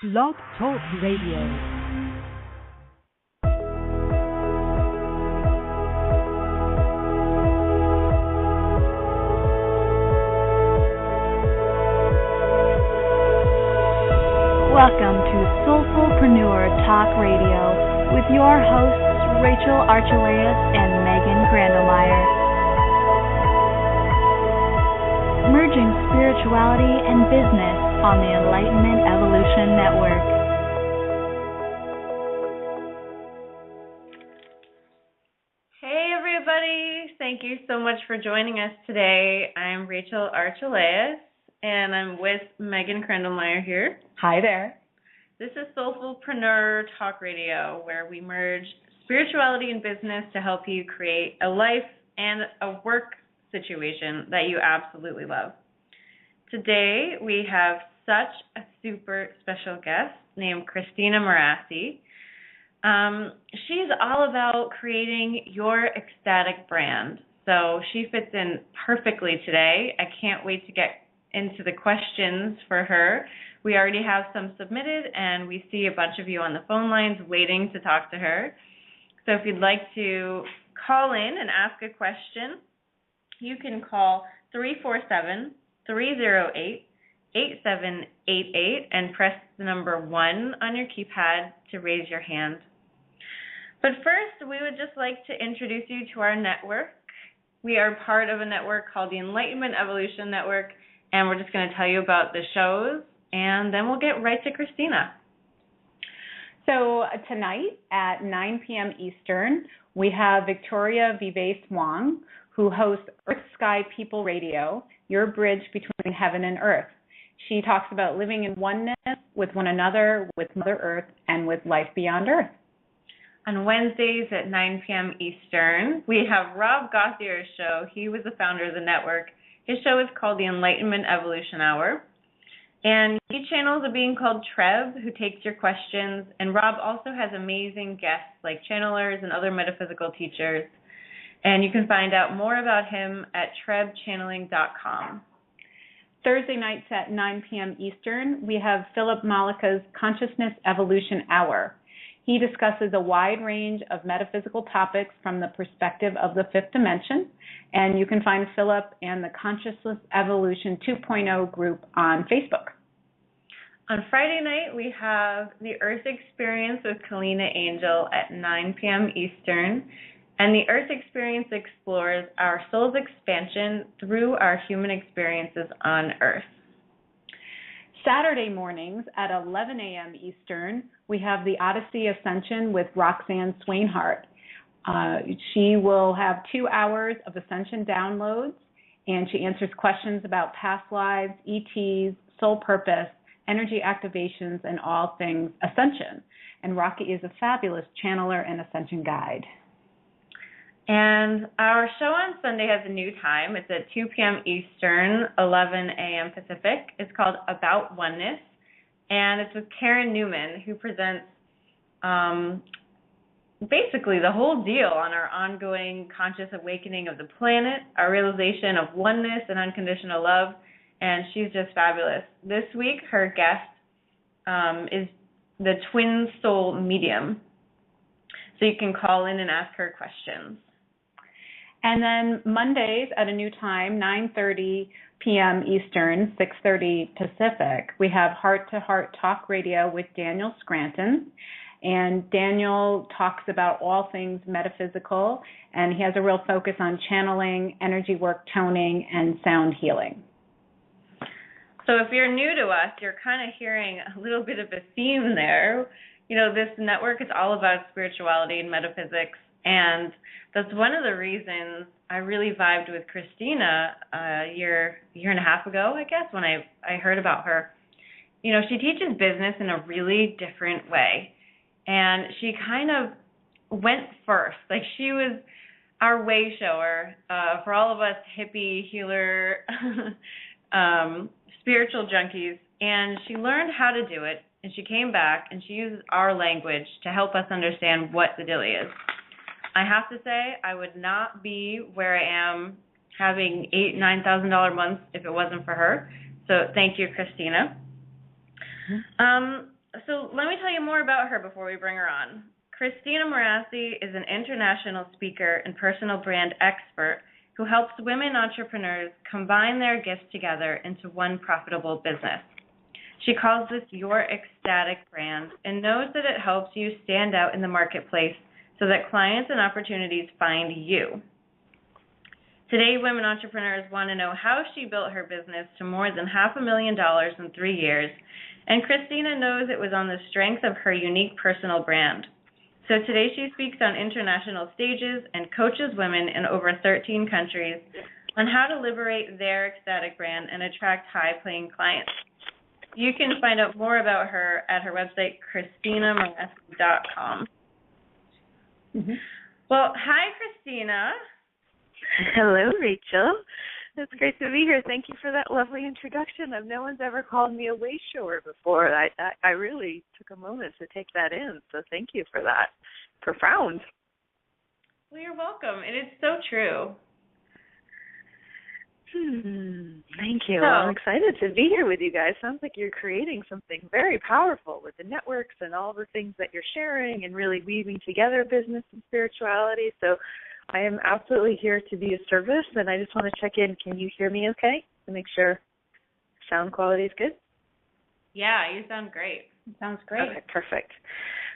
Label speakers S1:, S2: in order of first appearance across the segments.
S1: Blog Talk Radio. Welcome to Soulfullpreneur Talk Radio with your hosts Rachel Archelaus and Megan Grandelmeyer. Merging spirituality and business on the Enlightenment Evolution Network.
S2: Hey everybody, thank you so much for joining us today. I'm Rachel Archelaus and I'm with Megan Grandelmeyer here.
S3: Hi there.
S2: This is Soulfullpreneur Talk Radio, where we merge spirituality and business to help you create a life and a work situation that you absolutely love. Today, we have such a super special guest named Christina Morassi. She's all about creating your ecstatic brand. So she fits in perfectly today. I can't wait to get into the questions for her. We already have some submitted, and we see a bunch of you on the phone lines waiting to talk to her. So if you'd like to call in and ask a question, you can call 347-308-8788 and press the number 1 on your keypad to raise your hand. But first, we would just like to introduce you to our network. We are part of a network called the Enlightenment Evolution Network, and we're just going to tell you about the shows, and then we'll get right to Christina.
S3: So tonight at 9 p.m. Eastern, we have Victoria Vives Wong, who hosts Earth Sky People Radio, your bridge between heaven and earth. She talks about living in oneness with one another, with Mother Earth, and with life beyond Earth.
S2: On Wednesdays at 9 p.m. Eastern, we have Rob Gauthier's show. He was the founder of the network. His show is called the Enlightenment Evolution Hour. And key channels are being called Treb, who takes your questions. And Rob also has amazing guests like channelers and other metaphysical teachers. And you can find out more about him at trebchanneling.com.
S3: Thursday nights at 9 p.m. Eastern, we have Philip Malika's Consciousness Evolution Hour. He discusses a wide range of metaphysical topics from the perspective of the fifth dimension, and you can find Philip and the Consciousness Evolution 2.0 group on Facebook.
S2: On Friday night, we have the Earth Experience with Kalina Angel at 9 p.m. Eastern, and the Earth Experience explores our soul's expansion through our human experiences on Earth.
S3: Saturday mornings at 11 a.m. Eastern, we have the Odyssey Ascension with Roxanne Swainhart. She will have 2 hours of Ascension downloads, and she answers questions about past lives, ETs, soul purpose, energy activations, and all things Ascension. And Rocky is a fabulous channeler and Ascension guide.
S2: And our show on Sunday has a new time. It's at 2 p.m. Eastern, 11 a.m. Pacific. It's called About Oneness, and it's with Karen Newman, who presents basically the whole deal on our ongoing conscious awakening of the planet, our realization of oneness and unconditional love, and she's just fabulous. This week, her guest is the Twin Soul Medium, so you can call in and ask her questions.
S3: And then Mondays at a new time, 9:30 p.m. Eastern, 6:30 Pacific, we have Heart to Heart Talk Radio with Daniel Scranton. And Daniel talks about all things metaphysical, and he has a real focus on channeling, energy work, toning, and sound healing.
S2: So if you're new to us, you're kind of hearing a little bit of a theme there. You know, this network is all about spirituality and metaphysics, and that's one of the reasons I really vibed with Christina a year and a half ago, I guess, when I heard about her. You know, she teaches business in a really different way, and she kind of went first. Like, she was our way shower for all of us hippie, healer, spiritual junkies, and she learned how to do it, and she came back, and she used our language to help us understand what the deal is. I have to say, I would not be where I am having $8,000-$9,000 months if it wasn't for her. So thank you, Christina. So let me tell you more about her before we bring her on. Christina Morassi is an international speaker and personal brand expert who helps women entrepreneurs combine their gifts together into one profitable business. She calls this your ecstatic brand and knows that it helps you stand out in the marketplace so that clients and opportunities find you. Today, women entrepreneurs want to know how she built her business to more than $500,000 in 3 years, and Christina knows it was on the strength of her unique personal brand. So today she speaks on international stages and coaches women in over 13 countries on how to liberate their ecstatic brand and attract high-paying clients. You can find out more about her at her website, ChristinaMorassi.com. Mm-hmm. Well, hi, Christina.
S4: Hello, Rachel. It's great to be here. Thank you for that lovely introduction. No one's ever called me a wayshower before. I really took a moment to take that in, so thank you for that. Profound.
S2: Well, you're welcome, and it's so true.
S4: Thank you. Well, I'm excited to be here with you guys. Sounds like you're creating something very powerful with the networks and all the things that you're sharing and really weaving together business and spirituality. So I am absolutely here to be of service, and I just want to check in. Can you hear me okay to make sure sound quality is good?
S2: Yeah, you sound great.
S3: Sounds great.
S4: Okay, perfect.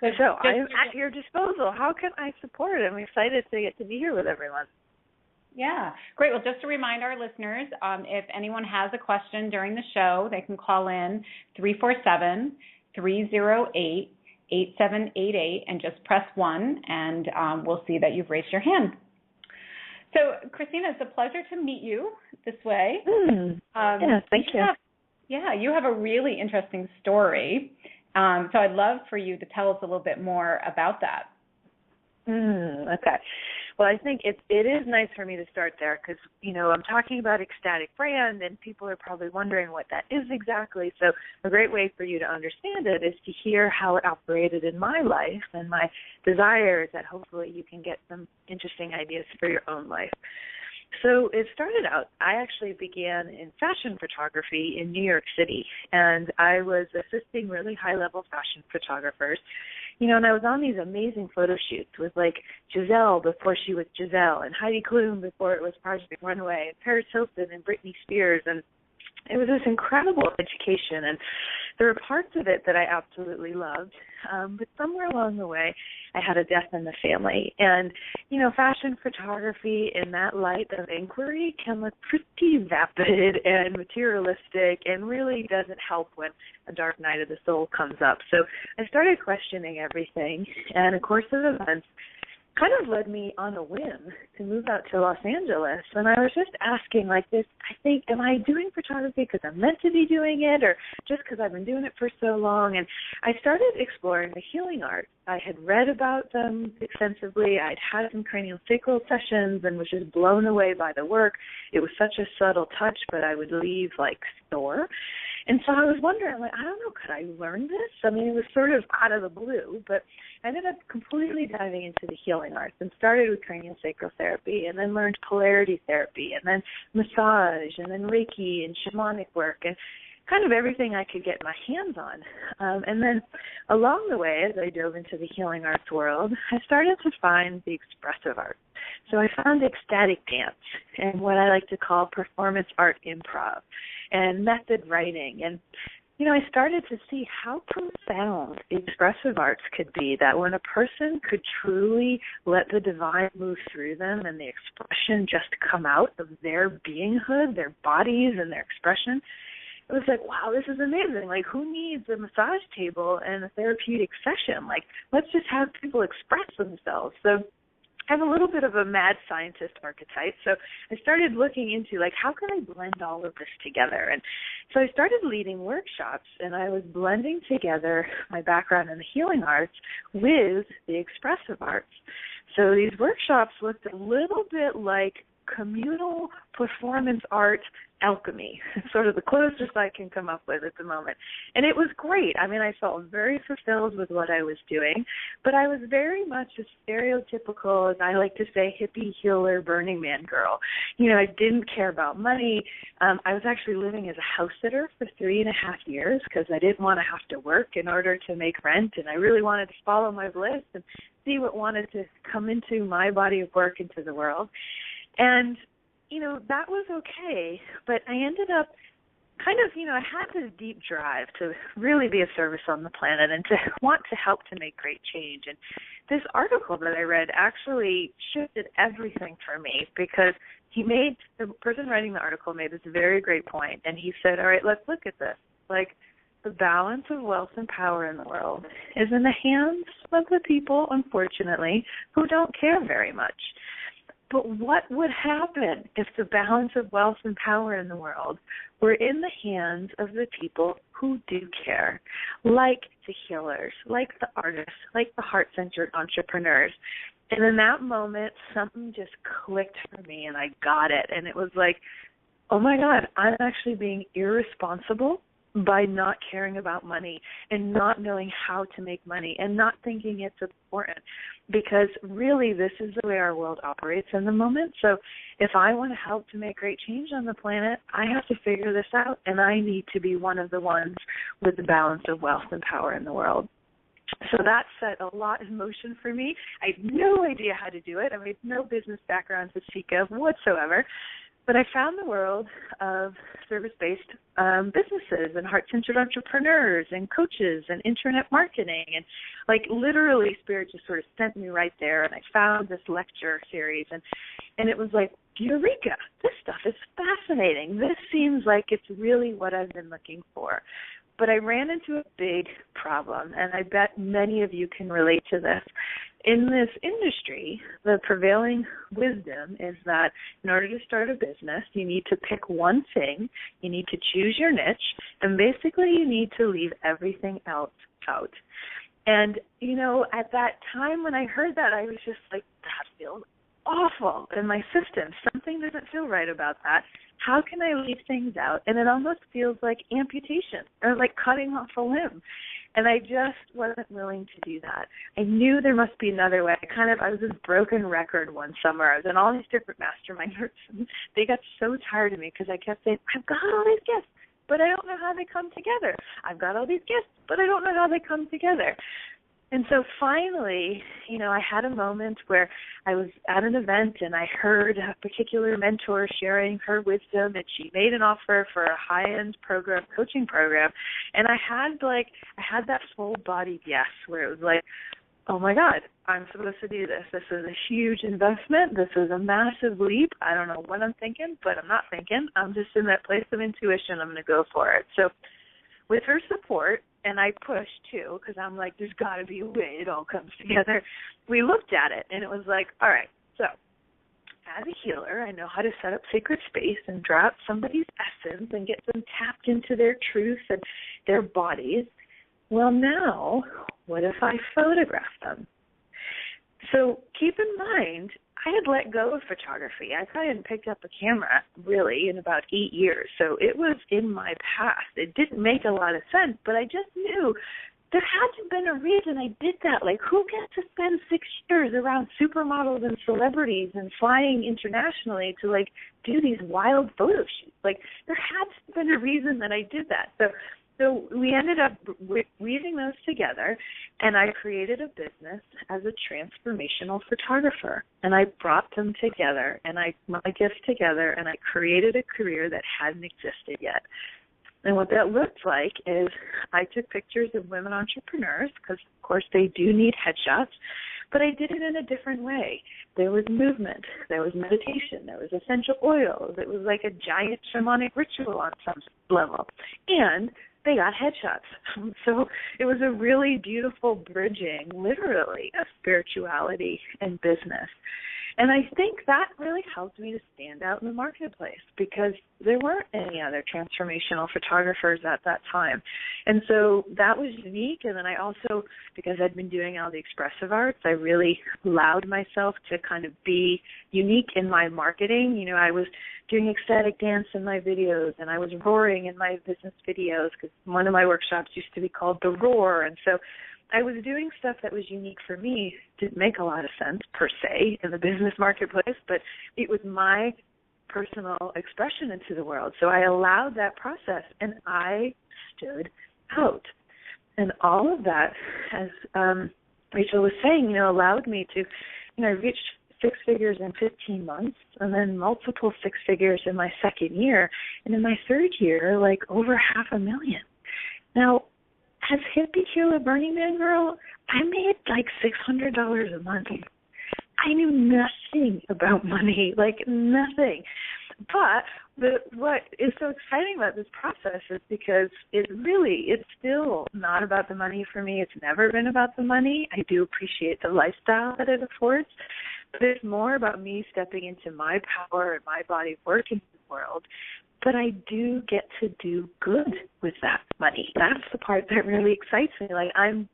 S4: So I am at your disposal. How can I support? I'm excited to get to be here with everyone.
S3: Yeah, great. Well, just to remind our listeners, if anyone has a question during the show, they can call in 347-308-8788 and just press 1, and we'll see that you've raised your hand. So, Christina, it's a pleasure to meet you this way.
S4: Thank you.
S3: You have a really interesting story. So I'd love for you to tell us a little bit more about that.
S4: Okay. Well, I think it is nice for me to start there because, I'm talking about ecstatic brand and people are probably wondering what that is exactly. So a great way for you to understand it is to hear how it operated in my life and my desires that hopefully you can get some interesting ideas for your own life. So it started out, I actually began in fashion photography in New York City, and I was assisting really high-level fashion photographers. And I was on these amazing photo shoots with, like, Giselle before she was Giselle, and Heidi Klum before it was Project Runway, and Paris Hilton and Britney Spears, and it was this incredible education, and there were parts of it that I absolutely loved, but somewhere along the way, I had a death in the family, and, fashion photography in that light of inquiry can look pretty vapid and materialistic and really doesn't help when a dark night of the soul comes up. So I started questioning everything, and a course of events kind of led me on a whim to move out to Los Angeles. And I was just asking like this, I think, am I doing photography because I'm meant to be doing it or just because I've been doing it for so long? And I started exploring the healing arts. I had read about them extensively. I'd had some craniosacral sessions and was just blown away by the work. It was such a subtle touch, but I would leave like sore. And so I was wondering, like, I don't know, could I learn this? I mean, it was sort of out of the blue, but I ended up completely diving into the healing arts and started with craniosacral therapy and then learned polarity therapy and then massage and then Reiki and shamanic work and kind of everything I could get my hands on. And then along the way, as I dove into the healing arts world, I started to find the expressive arts. So I found ecstatic dance and what I like to call performance art improv and method writing. And, I started to see how profound the expressive arts could be, that when a person could truly let the divine move through them and the expression just come out of their beinghood, their bodies and their expression, it was like, wow, this is amazing. Like, who needs a massage table and a therapeutic session? Like, let's just have people express themselves. So I have a little bit of a mad scientist archetype, so I started looking into, like, how can I blend all of this together? And so I started leading workshops, and I was blending together my background in the healing arts with the expressive arts. So these workshops looked a little bit like communal performance art alchemy, sort of the closest I can come up with at the moment. And it was great. I mean, I felt very fulfilled with what I was doing, but I was very much a stereotypical, as I like to say, hippie, healer, Burning Man girl. You know, I didn't care about money. I was actually living as a house sitter for 3.5 years because I didn't want to have to work in order to make rent, and I really wanted to follow my bliss and see what wanted to come into my body of work into the world. And you know, that was okay, but I ended up kind of, you know, I had this deep drive to really be of service on the planet and to want to help to make great change. And this article that I read actually shifted everything for me because the person writing the article made this very great point, and he said, all right, let's look at this. Like, the balance of wealth and power in the world is in the hands of the people, unfortunately, who don't care very much. But what would happen if the balance of wealth and power in the world were in the hands of the people who do care, like the healers, like the artists, like the heart-centered entrepreneurs? And in that moment, something just clicked for me, and I got it. And it was like, oh, my God, I'm actually being irresponsible by not caring about money and not knowing how to make money and not thinking it's important, because really this is the way our world operates in the moment. So if I want to help to make great change on the planet, I have to figure this out, and I need to be one of the ones with the balance of wealth and power in the world. So that set a lot in motion for me. I had no idea how to do it. I mean, no business background to speak of whatsoever. But I found the world of service-based businesses and heart-centered entrepreneurs and coaches and internet marketing. And, like, literally, Spirit just sort of sent me right there. And I found this lecture series. And it was like, eureka, this stuff is fascinating. This seems like it's really what I've been looking for. But I ran into a big problem, and I bet many of you can relate to this. In this industry, the prevailing wisdom is that in order to start a business, you need to pick one thing, you need to choose your niche, and basically you need to leave everything else out. And, you know, at that time when I heard that, I was just like, that feels awful in my system. Something doesn't feel right about that. How can I leave things out? And it almost feels like amputation or like cutting off a limb. And I just wasn't willing to do that. I knew there must be another way. I was this broken record one summer. I was in all these different mastermind groups, and they got so tired of me because I kept saying, I've got all these gifts, but I don't know how they come together. I've got all these gifts, but I don't know how they come together. And so finally, you know, I had a moment where I was at an event and I heard a particular mentor sharing her wisdom, and she made an offer for a high-end coaching program. And I had that full body yes, where it was like, oh my God, I'm supposed to do this. This is a huge investment. This is a massive leap. I don't know what I'm thinking, but I'm not thinking. I'm just in that place of intuition. I'm going to go for it. So with her support, and I pushed too, because I'm like, there's got to be a way it all comes together. We looked at it, and it was like, all right, so as a healer, I know how to set up sacred space and draw out somebody's essence and get them tapped into their truth and their bodies. Well, now, what if I photograph them? So keep in mind, I had let go of photography. I probably hadn't picked up a camera, really, in about 8 years. So it was in my past. It didn't make a lot of sense, but I just knew there had to have been a reason I did that. Like, who gets to spend 6 years around supermodels and celebrities and flying internationally to, like, do these wild photo shoots? Like, there had to have been a reason that I did that. So we ended up weaving those together, and I created a business as a transformational photographer. And I brought them together, and my gifts together, and I created a career that hadn't existed yet. And what that looked like is I took pictures of women entrepreneurs, because, of course, they do need headshots, but I did it in a different way. There was movement. There was meditation. There was essential oils. It was like a giant shamanic ritual on some level. And they got headshots. So it was a really beautiful bridging, literally, of spirituality and business. And I think that really helped me to stand out in the marketplace because there weren't any other transformational photographers at that time. And so that was unique. And then I also, because I'd been doing all the expressive arts, I really allowed myself to kind of be unique in my marketing. You know, I was doing ecstatic dance in my videos, and I was roaring in my business videos because one of my workshops used to be called The Roar. And so I was doing stuff that was unique for me. Didn't make a lot of sense, per se, in the business marketplace, but it was my personal expression into the world. So I allowed that process, and I stood out. And all of that, as Rachel was saying, you know, allowed me to, you know, I reached 6 figures in 15 months, and then multiple 6 figures in my second year. And in my third year, like over $500,000. Now, as hippie killer Burning Man girl, I made like $600 a month. I knew nothing about money, like nothing. But what is so exciting about this process is because it's still not about the money for me. It's never been about the money. I do appreciate the lifestyle that it affords, but it's more about me stepping into my power and my body of work in the world. But I do get to do good with that money. That's the part that really excites me. Like, I'm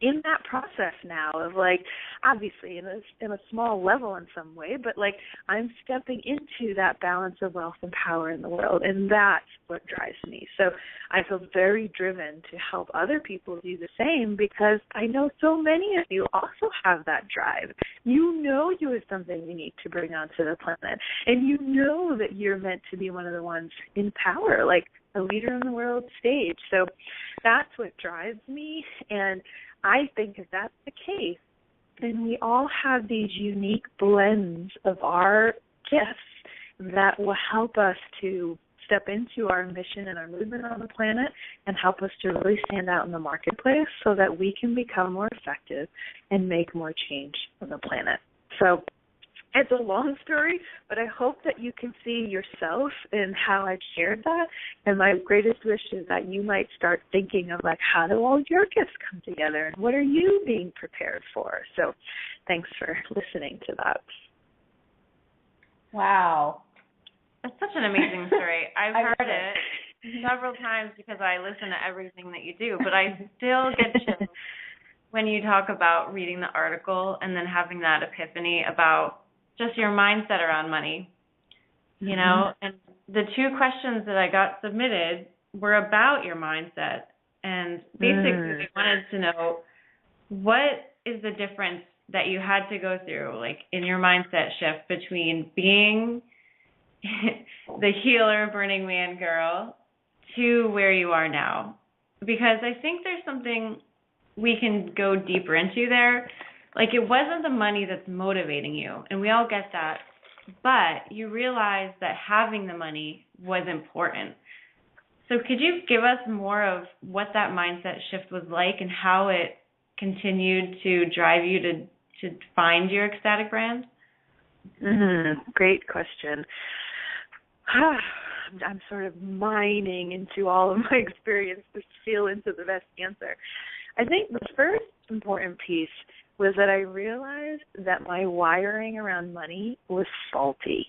S4: in that process now of, like, obviously in a small level in some way, but, like, I'm stepping into that balance of wealth and power in the world, and that's what drives me. So I feel very driven to help other people do the same because I know so many of you also have that drive. You know you have something unique to bring onto the planet, and you know that you're meant to be one of the ones in power, like a leader on the world stage. So that's what drives me, and I think if that's the case, then we all have these unique blends of our gifts that will help us to step into our mission and our movement on the planet and help us to really stand out in the marketplace so that we can become more effective and make more change on the planet. So it's a long story, but I hope that you can see yourself in how I've shared that. And my greatest wish is that you might start thinking of, like, how do all your gifts come together and what are you being prepared for? So thanks for listening to that.
S3: Wow.
S2: That's such an amazing story. I've heard it several times because I listen to everything that you do, but I still get chills when you talk about reading the article and then having that epiphany about just your mindset around money, you know, and the 2 questions that I got submitted were about your mindset. And basically we wanted to know, what is the difference that you had to go through, like, in your mindset shift between being the healer Burning Man girl to where you are now? Because I think there's something we can go deeper into there. Like, it wasn't the money that's motivating you, and we all get that, but you realize that having the money was important. So could you give us more of what that mindset shift was like and how it continued to drive you to find your ecstatic brand?
S4: Great question. I'm sort of mining into all of my experience to feel into the best answer. I think the first important piece was that I realized that my wiring around money was faulty.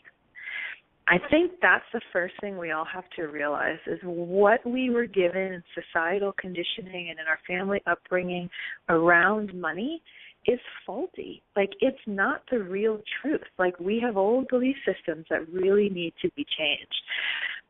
S4: I think that's the first thing we all have to realize is what we were given in societal conditioning and in our family upbringing around money is faulty. Like, it's not the real truth. Like, we have old belief systems that really need to be changed.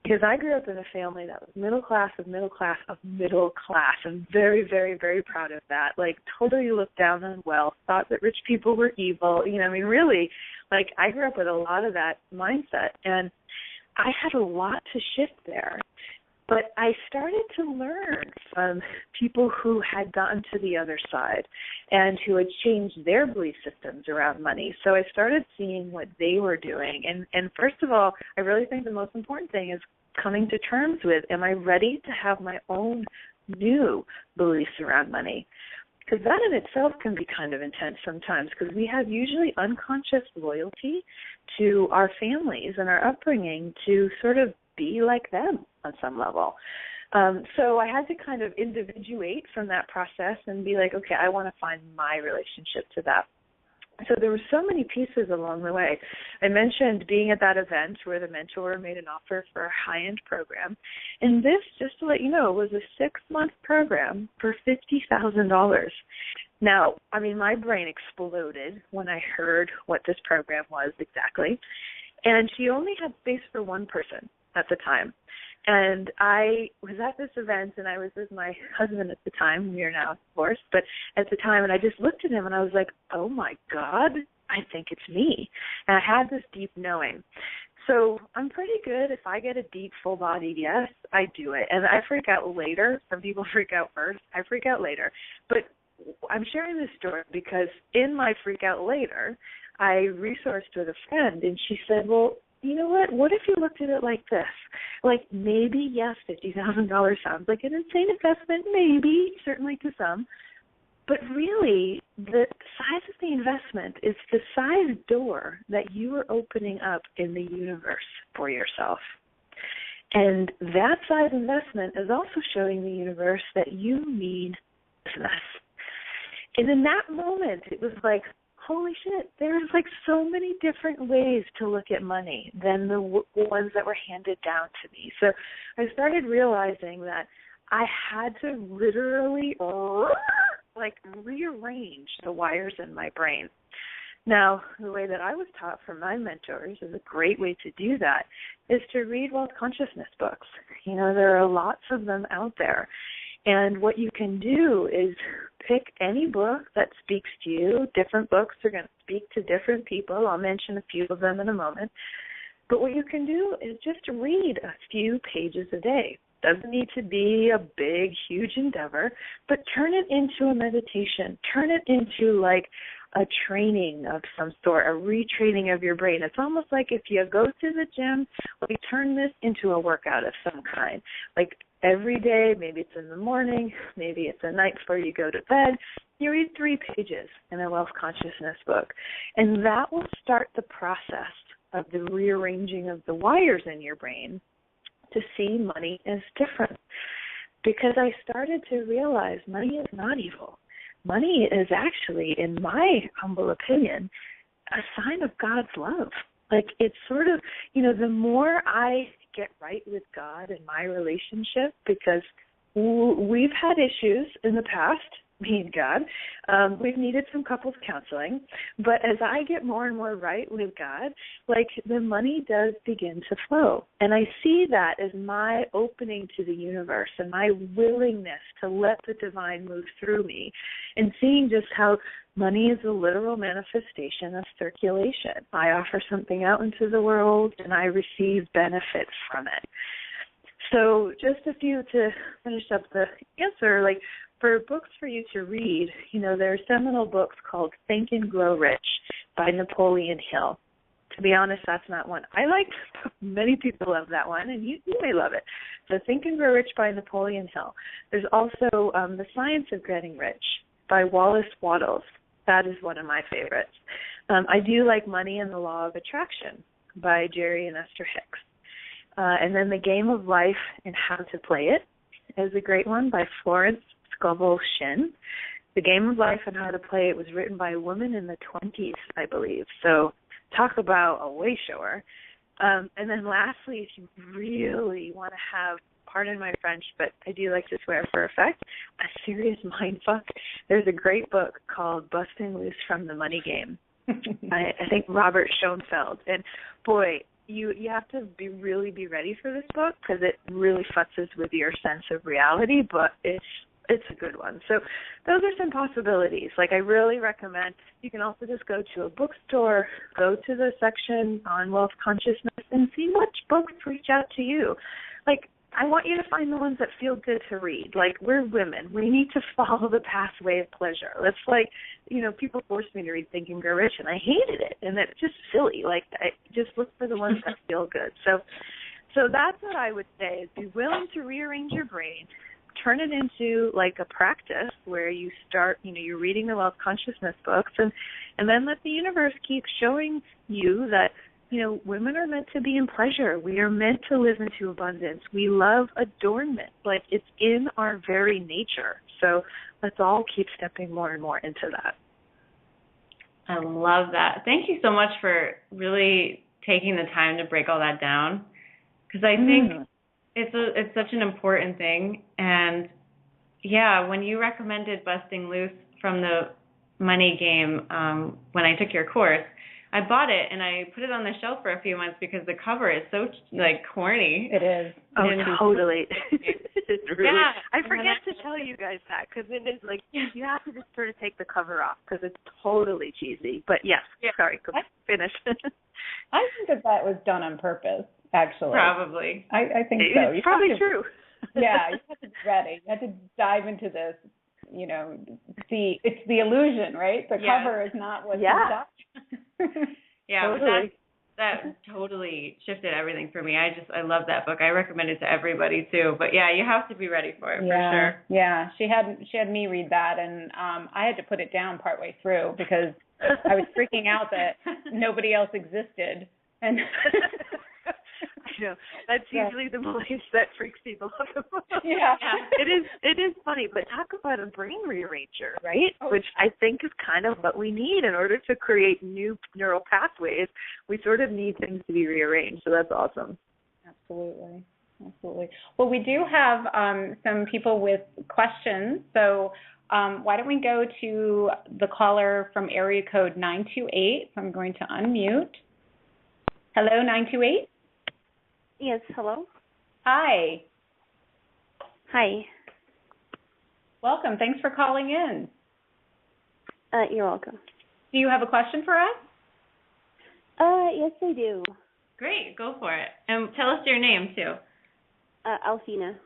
S4: Because I grew up in a family that was middle class of middle class of middle class. I'm very, very, very proud of that. Like, totally looked down on wealth, thought that rich people were evil. You know, I mean, really, like, I grew up with a lot of that mindset. And I had a lot to shift there. But I started to learn from people who had gotten to the other side and who had changed their belief systems around money. So I started seeing what they were doing. And first of all, I really think the most important thing is coming to terms with, am I ready to have my own new beliefs around money? Because that in itself can be kind of intense sometimes, because we have usually unconscious loyalty to our families and our upbringing to sort of be like them on some level. So I had to kind of individuate from that process and be like, okay, I want to find my relationship to that. So there were so many pieces along the way. I mentioned being at that event where the mentor made an offer for a high-end program. And this, just to let you know, was a 6-month program for $50,000. Now, I mean, my brain exploded when I heard what this program was exactly. And she only had space for one person at the time. And I was at this event, and I was with my husband at the time. We are now divorced, but at the time, and I just looked at him, and I was like, oh, my God, I think it's me. And I had this deep knowing. So I'm pretty good. If I get a deep, full-bodied yes, I do it. And I freak out later. Some people freak out first. I freak out later. But I'm sharing this story because in my freak out later, I resourced with a friend, and she said, well, you know what if you looked at it like this? Like, maybe, yes, $50,000 sounds like an insane investment, maybe, certainly to some. But really, the size of the investment is the size door that you are opening up in the universe for yourself. And that size investment is also showing the universe that you need business. And in that moment, it was like, holy shit, there's like so many different ways to look at money than the ones that were handed down to me. So I started realizing that I had to literally like rearrange the wires in my brain. Now, the way that I was taught from my mentors is a great way to do that is to read wealth consciousness books. You know, there are lots of them out there. And what you can do is pick any book that speaks to you. Different books are going to speak to different people. I'll mention a few of them in a moment. But what you can do is just read a few pages a day. Doesn't need to be a big, huge endeavor, but turn it into a meditation. Turn it into like a training of some sort, a retraining of your brain. It's almost like if you go to the gym, we turn this into a workout of some kind. Like every day, maybe it's in the morning, maybe it's at night before you go to bed, you read 3 pages in a wealth consciousness book. And that will start the process of the rearranging of the wires in your brain to see money as different. Because I started to realize money is not evil. Money is actually, in my humble opinion, a sign of God's love. Like it's sort of, you know, the more I get right with God in my relationship, because we've had issues in the past, me and God. We've needed some couples counseling. But as I get more and more right with God, like the money does begin to flow. And I see that as my opening to the universe and my willingness to let the divine move through me and seeing just how money is a literal manifestation of circulation. I offer something out into the world and I receive benefit from it. So just a few to finish up the answer, like for books for you to read, you know, there are seminal books called Think and Grow Rich by Napoleon Hill. To be honest, that's not one I like. Many people love that one, and you may love it. So Think and Grow Rich by Napoleon Hill. There's also The Science of Getting Rich by Wallace Wattles. That is one of my favorites. I do like Money and the Law of Attraction by Jerry and Esther Hicks. And then The Game of Life and How to Play It is a great one by Florence Scovel-Shinn. The Game of Life and How to Play It was written by a woman in the 20s, I believe. So talk about a way shower. And then lastly, if you really want to have, pardon my French, but I do like to swear for effect, a serious mind fuck, there's a great book called Busting Loose from the Money Game. I think Robert Schoenfeld. And boy, you have to really be ready for this book because it really futzes with your sense of reality, but it's a good one. So those are some possibilities. Like I really recommend, you can also just go to a bookstore, go to the section on wealth consciousness and see which books reach out to you. Like I want you to find the ones that feel good to read. Like we're women. We need to follow the pathway of pleasure. It's like, you know, people forced me to read Think and Grow Rich and I hated it. And it's just silly. Like I just look for the ones that feel good. So that's what I would say is be willing to rearrange your brain. Turn it into like a practice where you start, you know, you're reading the wealth consciousness books and then let the universe keep showing you that women are meant to be in pleasure. We are meant to live into abundance. We love adornment. Like, it's in our very nature. So let's all keep stepping more and more into that.
S2: I love that. Thank you so much for really taking the time to break all that down, because I think it's such an important thing. And yeah, when you recommended Busting Loose from the Money Game, when I took your course, I bought it and I put it on the shelf for a few months because the cover is so corny.
S3: It is.
S4: Oh, totally. It really,
S2: yeah.
S4: I forget to tell you guys that, because it is you have to just sort of take the cover off because it's totally cheesy. But yes, sorry, finish.
S3: I think that was done on purpose, actually.
S2: Probably.
S3: I think so.
S4: It's probably true.
S3: Yeah, you have to be ready. You have to dive into this. It's the illusion, right? The cover is not what's inside.
S2: Yeah,
S4: totally.
S2: That totally shifted everything for me. I love that book. I recommend it to everybody too. But yeah, you have to be ready for it for sure.
S3: Yeah, she had me read that, and I had to put it down partway through because I was freaking out that nobody else existed. And
S4: I know. That's usually the place that freaks people out the most.
S3: Yeah.
S4: It is funny, but talk about a brain rearranger, right? Which I think is kind of what we need in order to create new neural pathways. We sort of need things to be rearranged, so that's awesome.
S3: Absolutely. Well, we do have some people with questions, so why don't we go to the caller from area code 928. So I'm going to unmute. Hello, 928?
S5: Yes, hello.
S3: Hi.
S5: Hi.
S3: Welcome. Thanks for calling in.
S5: You're welcome.
S3: Do you have a question for us?
S5: Yes, I do.
S2: Great, go for it. And tell us your name too.
S5: Alfina.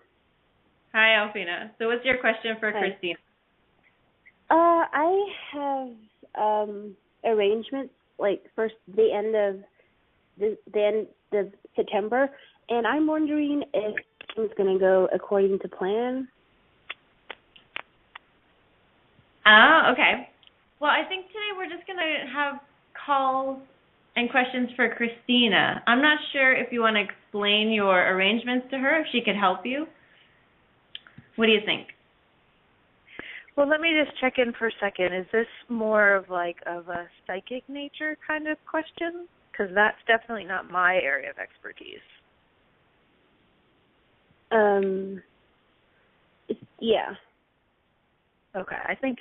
S2: Hi, Alfina. So what's your question for
S5: Hi.
S2: Christina?
S5: I have arrangements for the end of September, and I'm wondering if it's going to go according to plan.
S2: Oh, okay. Well, I think today we're just going to have calls and questions for Christina. I'm not sure if you want to explain your arrangements to her, if she could help you. What do you think?
S4: Well, let me just check in for a second. Is this more of a psychic nature kind of question? Because that's definitely not my area of expertise.
S5: Yeah.
S4: Okay. I think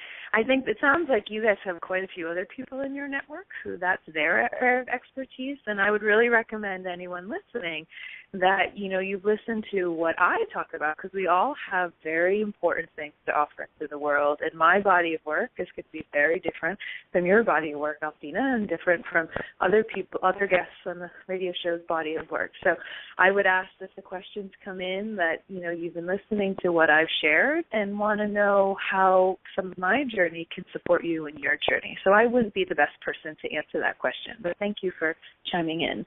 S4: it sounds like you guys have quite a few other people in your network who that's their area of expertise, and I would really recommend anyone listening that, you listen to what I talk about, because we all have very important things to offer to the world, and my body of work is going to be very different from your body of work, Alfina, and different from other guests on the radio show's body of work. So I would ask that the questions come in that, you've been listening to what I've shared and want to know how some of my journey can support you in your journey. So I wouldn't be the best person to answer that question, but thank you for chiming in.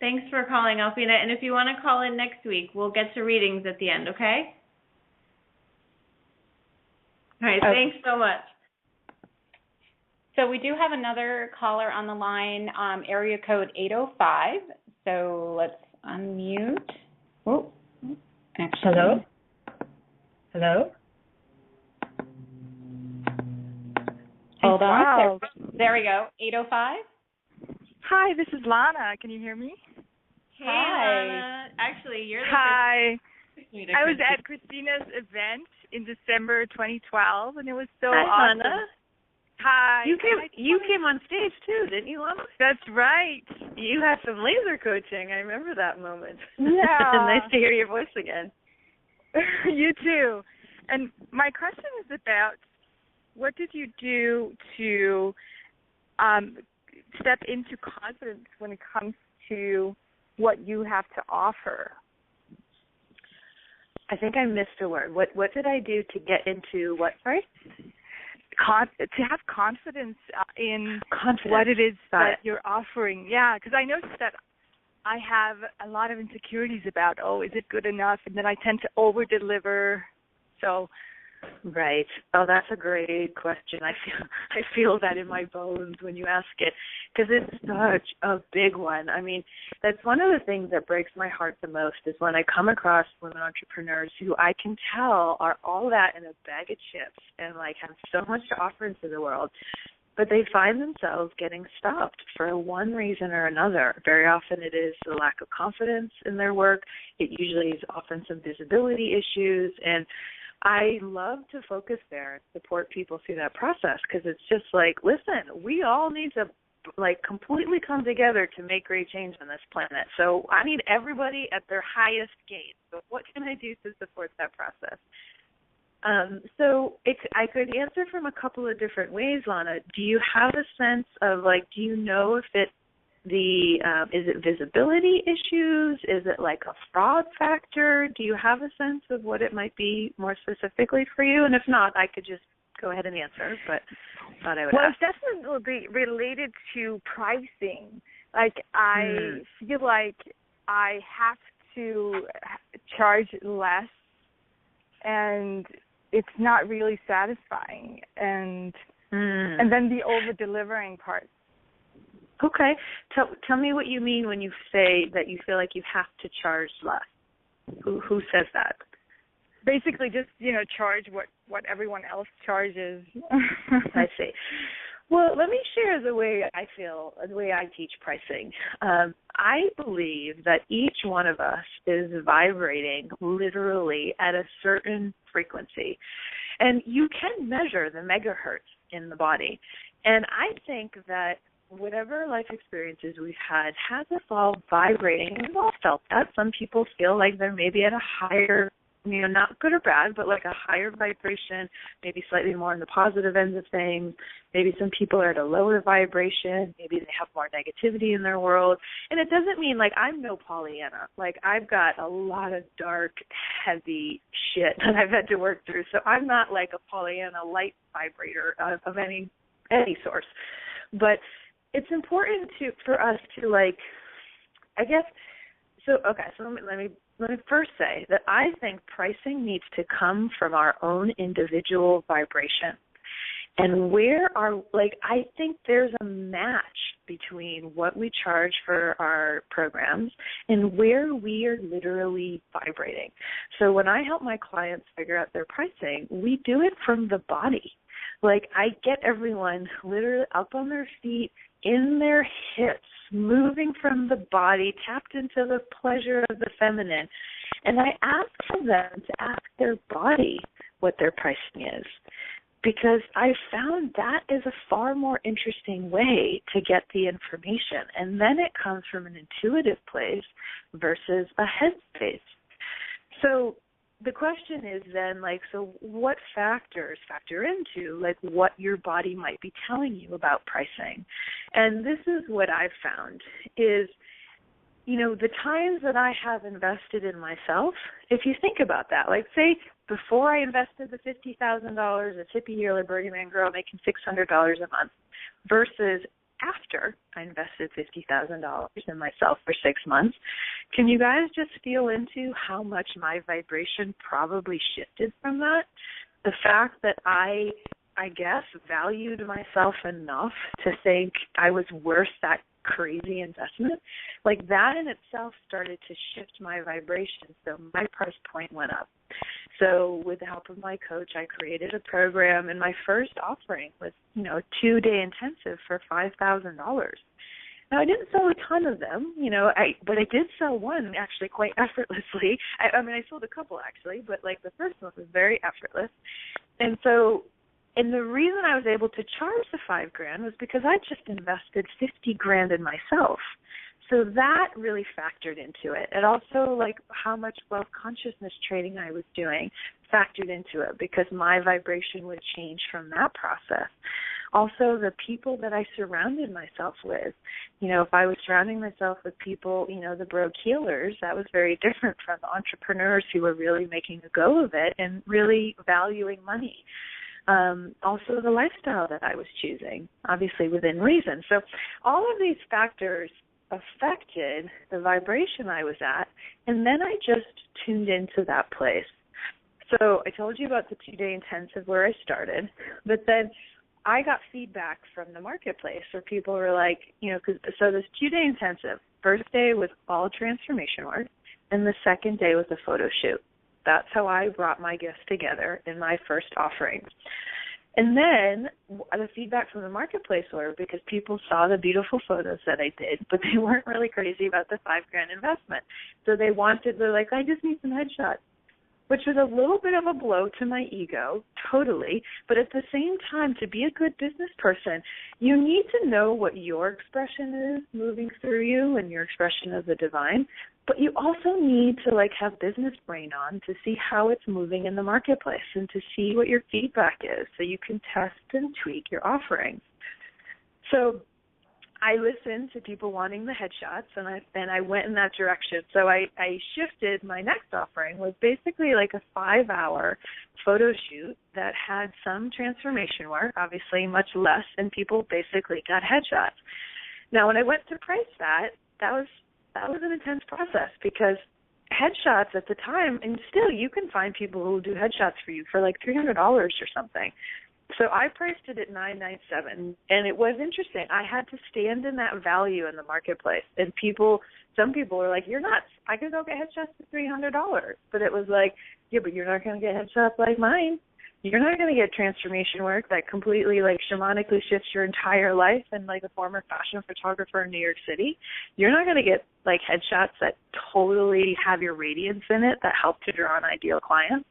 S2: Thanks for calling, Alfina. And if you want to call in next week, we'll get to readings at the end, okay? All right, Thanks so much.
S3: So we do have another caller on the line, area code 805. So let's unmute. Oh, actually.
S6: Hello?
S3: Hold on.
S6: Wow.
S3: There we go. 805.
S6: Hi, this is Lana. Can you hear me?
S2: Hey,
S3: Hi.
S2: Lana. Actually, you're the
S6: Hi.
S2: first
S6: I was at Christina's event in December 2012, and it was so
S4: Hi,
S6: awesome.
S4: Lana.
S6: Hi.
S4: You came on stage too, didn't you, Lana?
S6: That's right.
S4: You had some laser coaching. I remember that moment.
S6: Yeah.
S4: Nice to hear your voice again.
S6: You too. And my question is about what did you do to step into confidence when it comes to what you have to offer?
S4: I think I missed a word. What did I do to get into what? Sorry?
S6: To have confidence in what it is that you're offering. Yeah, because I noticed that I have a lot of insecurities about, is it good enough? And then I tend to over-deliver. So
S4: Right. Oh, that's a great question. I feel that in my bones when you ask it, because it's such a big one. I mean, that's one of the things that breaks my heart the most is when I come across women entrepreneurs who I can tell are all that in a bag of chips and like have so much to offer into the world, but they find themselves getting stopped for one reason or another. Very often it is the lack of confidence in their work. It usually is often some visibility issues, and I love to focus there and support people through that process because it's just like, listen, we all need to like completely come together to make great change on this planet. So I need everybody at their highest game. So what can I do to support that process? I could answer from a couple of different ways, Lana. Do you have a sense of like, do you know if is it visibility issues? Is it like a fraud factor? Do you have a sense of what it might be more specifically for you? And if not, I could just go ahead and answer, but thought I would ask.
S6: Well, it's definitely related to pricing. Like, I feel like I have to charge less, and it's not really satisfying. And then the over-delivering part.
S4: Okay. Tell me what you mean when you say that you feel like you have to charge less. Who says that?
S6: Basically just, charge what everyone else charges.
S4: I see. Well, let me share the way I feel, the way I teach pricing. I believe that each one of us is vibrating literally at a certain frequency. And you can measure the megahertz in the body. And I think that whatever life experiences we've had has us all vibrating. We've all felt that. Some people feel like they're maybe at a higher, not good or bad, but like a higher vibration, maybe slightly more on the positive ends of things. Maybe some people are at a lower vibration. Maybe they have more negativity in their world. And it doesn't mean like I'm no Pollyanna. Like I've got a lot of dark, heavy shit that I've had to work through. So I'm not like a Pollyanna light vibrator of any source. But it's important for us to like, I guess. So let me first say that I think pricing needs to come from our own individual vibration, and I think there's a match between what we charge for our programs and where we are literally vibrating. So when I help my clients figure out their pricing, we do it from the body. Like I get everyone literally up on their feet, in their hips, moving from the body, tapped into the pleasure of the feminine. And I ask for them to ask their body what their pricing is, because I found that is a far more interesting way to get the information. And then it comes from an intuitive place versus a head space. So the question is then, like, so what factors factor into, like, what your body might be telling you about pricing? And this is what I've found is, the times that I have invested in myself, if you think about that, like, say, before I invested the $50,000, a hippie yearly Burning Man girl making $600 a month, versus after I invested $50,000 in myself for 6 months, can you guys just feel into how much my vibration probably shifted from that? The fact that I guess, valued myself enough to think I was worth that crazy investment, like that in itself started to shift my vibration, so my price point went up. So with the help of my coach, I created a program, and my first offering was, a 2-day intensive for $5,000. Now, I didn't sell a ton of them, but I did sell one actually quite effortlessly. I sold a couple actually, but like the first one was very effortless. And the reason I was able to charge the $5,000 was because I just invested $50,000 in myself. So that really factored into it. And also, like, how much wealth consciousness training I was doing factored into it, because my vibration would change from that process. Also, the people that I surrounded myself with, if I was surrounding myself with people, the broke healers, that was very different from the entrepreneurs who were really making a go of it and really valuing money. Also, the lifestyle that I was choosing, obviously within reason. So all of these factors affected the vibration I was at, and then I just tuned into that place. So I told you about the 2-day intensive where I started, but then I got feedback from the marketplace where people were like, so this 2-day intensive, first day was all transformation work, and the second day was a photo shoot. That's how I brought my gifts together in my first offering. And then the feedback from the marketplace were because people saw the beautiful photos that I did, but they weren't really crazy about the $5,000 investment. So they're like, I just need some headshots, which was a little bit of a blow to my ego, totally. But at the same time, to be a good business person, you need to know what your expression is moving through you and your expression of the divine. But you also need to have business brain on to see how it's moving in the marketplace and to see what your feedback is so you can test and tweak your offerings. So I listened to people wanting the headshots, and I went in that direction. So I shifted. My next offering was basically like a 5-hour photo shoot that had some transformation work, obviously much less, and people basically got headshots. Now, when I went to price that was an intense process because headshots at the time, and still you can find people who will do headshots for you for like $300 or something. So I priced it at $997, and it was interesting. I had to stand in that value in the marketplace, and some people were like, "You're nuts! I could go get headshots for $300," but it was like, "Yeah, but you're not going to get headshots like mine. You're not going to get transformation work that completely shamanically shifts your entire life and like a former fashion photographer in New York City. You're not going to get headshots that totally have your radiance in it that help to draw on ideal clients."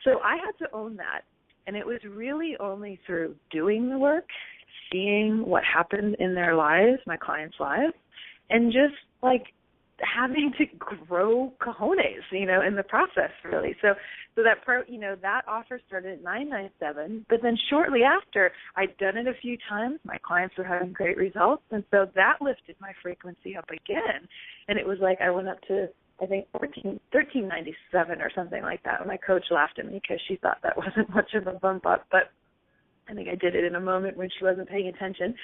S4: So I had to own that. And it was really only through doing the work, seeing what happened in their lives, my clients' lives, and just having to grow cojones, in the process, really. So that offer started at $997, but then shortly after, I'd done it a few times. My clients were having great results, and so that lifted my frequency up again. And it was I went up to, I think, $13.97 or something like that. My coach laughed at me because she thought that wasn't much of a bump up, but I think I did it in a moment when she wasn't paying attention.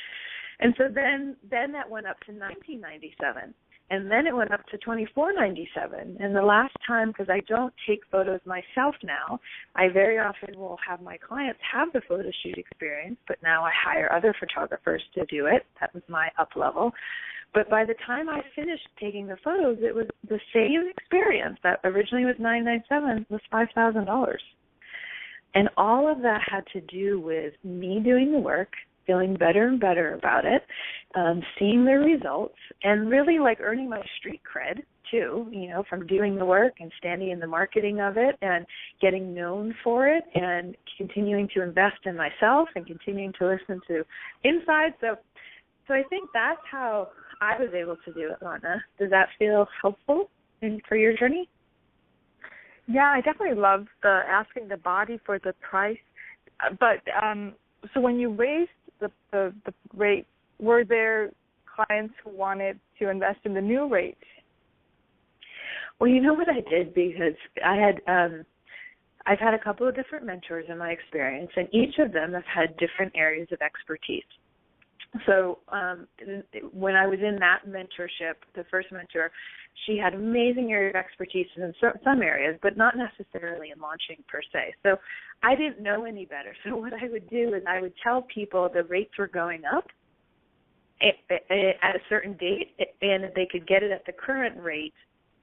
S4: And so then that went up to $19.97. And then it went up to $24.97. And the last time, because I don't take photos myself now, I very often will have my clients have the photo shoot experience, but now I hire other photographers to do it. That was my up level. But by the time I finished taking the photos, it was the same experience that originally was $997 was $5,000. And all of that had to do with me doing the work, feeling better and better about it, seeing the results, and really earning my street cred too, from doing the work and standing in the marketing of it and getting known for it and continuing to invest in myself and continuing to listen to inside. So I think that's how I was able to do it, Lana. Does that feel helpful for your journey?
S6: Yeah, I definitely love the asking the body for the price. But so when you raised the rate, were there clients who wanted to invest in the new rate?
S4: Well, you know what I did, because I've had a couple of different mentors in my experience, and each of them have had different areas of expertise. So when I was in that mentorship, the first mentor, she had amazing area of expertise in some areas, but not necessarily in launching per se. So I didn't know any better. So what I would do is I would tell people the rates were going up at a certain date, and if they could get it at the current rate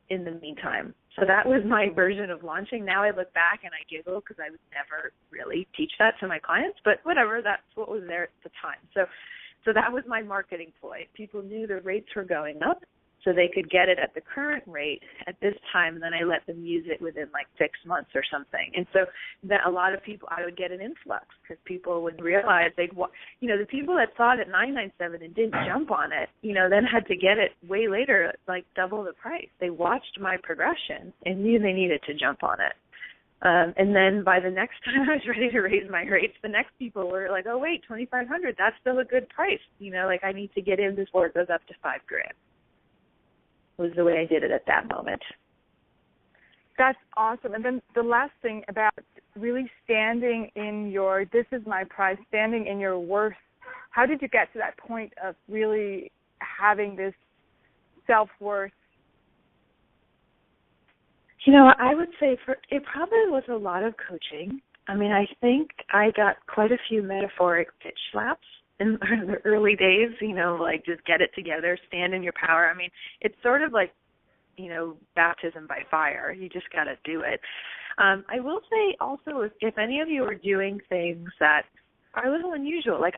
S4: in the meantime. So that was my version of launching. Now I look back and I giggle because I would never really teach that to my clients, but whatever, that's what was there at the time. So that was my marketing ploy. People knew the rates were going up, so they could get it at the current rate at this time, and then I let them use it within 6 months or something. And so that a lot of people, I would get an influx because people would realize the people that saw it at $997 and didn't jump on it, then had to get it way later, double the price. They watched my progression and knew they needed to jump on it. And then by the next time I was ready to raise my rates, the next people were like, "Oh wait, $2,500, that's still a good price. I need to get in before it goes up to $5,000." Was the way I did it at that moment.
S6: That's awesome. And then the last thing about really standing in your, this is my price, standing in your worth. How did you get to that point of really having this self-worth?
S4: I would say it probably was a lot of coaching. I mean, I think I got quite a few metaphoric pitch slaps in the early days, like just get it together, stand in your power. I mean, it's sort of like, baptism by fire. You just got to do it. I will say also, if any of you are doing things that are a little unusual, like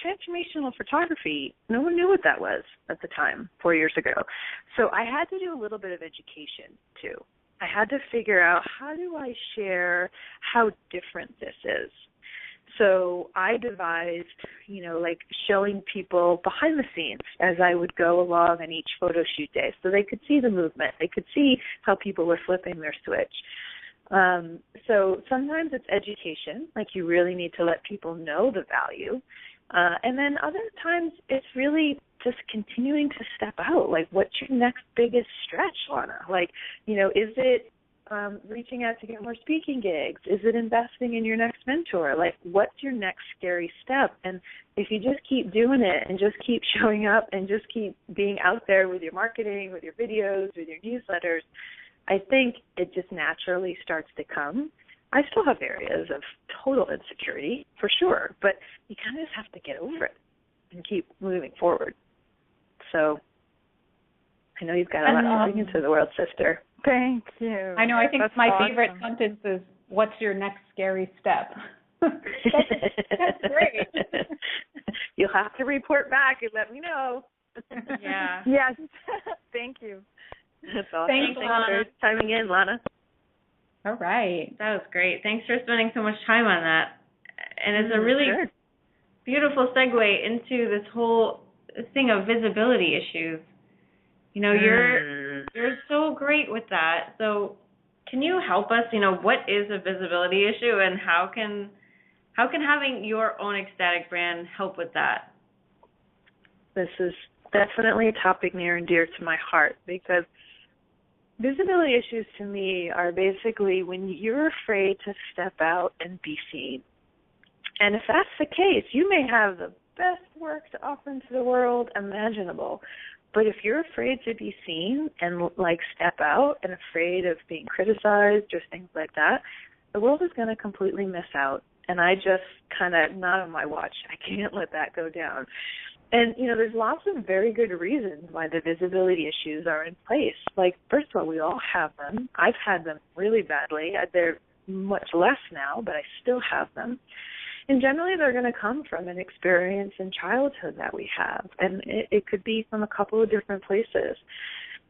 S4: transformational photography, no one knew what that was at the time 4 years ago. So I had to do a little bit of education too. I had to figure out, how do I share how different this is? So I devised, like showing people behind the scenes as I would go along in each photo shoot day, so they could see the movement. They could see how people were flipping their switch. So sometimes it's education, like you really need to let people know the value. And then other times it's really just continuing to step out. Like, what's your next biggest stretch, Lana? Like, is it reaching out to get more speaking gigs? Is it investing in your next mentor? Like, what's your next scary step? And if you just keep doing it and just keep showing up and just keep being out there with your marketing, with your videos, with your newsletters, I think it just naturally starts to come. I still have areas of total insecurity, for sure, but you kind of just have to get over it and keep moving forward. So I know you've got a lot to bring into the world, sister.
S6: Thank you.
S3: I know. I think
S6: That's
S3: my
S6: awesome.
S3: favorite sentence is, "What's your next scary step?" That's great.
S4: You'll have to report back and let me know.
S2: Yeah.
S6: Yes. Thank you.
S4: That's awesome.
S3: Thanks,
S4: for chiming in, Lana.
S3: All right.
S2: That was great. Thanks for spending so much time on that. And it's a really beautiful segue into this whole thing of visibility issues. You're so great with that. So can you help us, what is a visibility issue, and how can having your own ecstatic brand help with that?
S4: This is definitely a topic near and dear to my heart, because visibility issues to me are basically when you're afraid to step out and be seen. And if that's the case, you may have the best work to offer into the world imaginable, but if you're afraid to be seen and step out and afraid of being criticized or things like that, the world is going to completely miss out. And I just kind of, not on my watch. I can't let that go down. And, there's lots of very good reasons why the visibility issues are in place. Like, first of all, we all have them. I've had them really badly. They're much less now, but I still have them. And generally they're going to come from an experience in childhood that we have. And it could be from a couple of different places.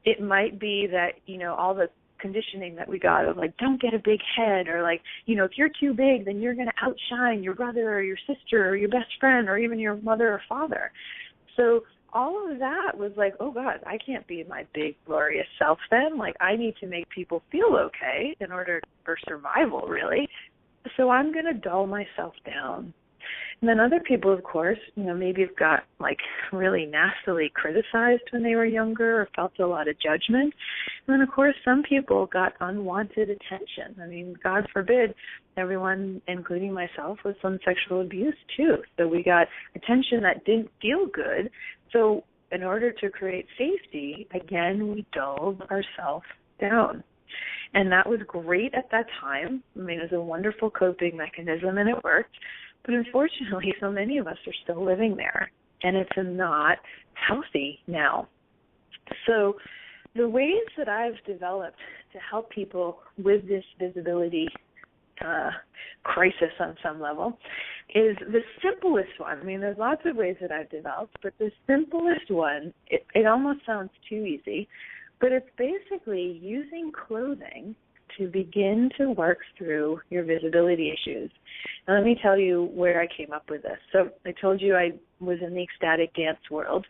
S4: It might be that, all the conditioning that we got of don't get a big head, or if you're too big, then you're going to outshine your brother or your sister or your best friend or even your mother or father. So all of that was oh God, I can't be my big glorious self then. I need to make people feel okay in order for survival, really. So I'm going to dull myself down. And then other people, of course, maybe have got really nastily criticized when they were younger or felt a lot of judgment. And then, of course, some people got unwanted attention. I mean, God forbid, everyone, including myself, was some sexual abuse too. So we got attention that didn't feel good. So in order to create safety, again, we dulled ourselves down. And that was great at that time. I mean, it was a wonderful coping mechanism, and it worked. But unfortunately, so many of us are still living there, and it's not healthy now. So the ways that I've developed to help people with this visibility crisis on some level is the simplest one. I mean, there's lots of ways that I've developed, but the simplest one, it almost sounds too easy, but it's basically using clothing to begin to work through your visibility issues. And let me tell you where I came up with this. So I told you I was in the ecstatic dance world,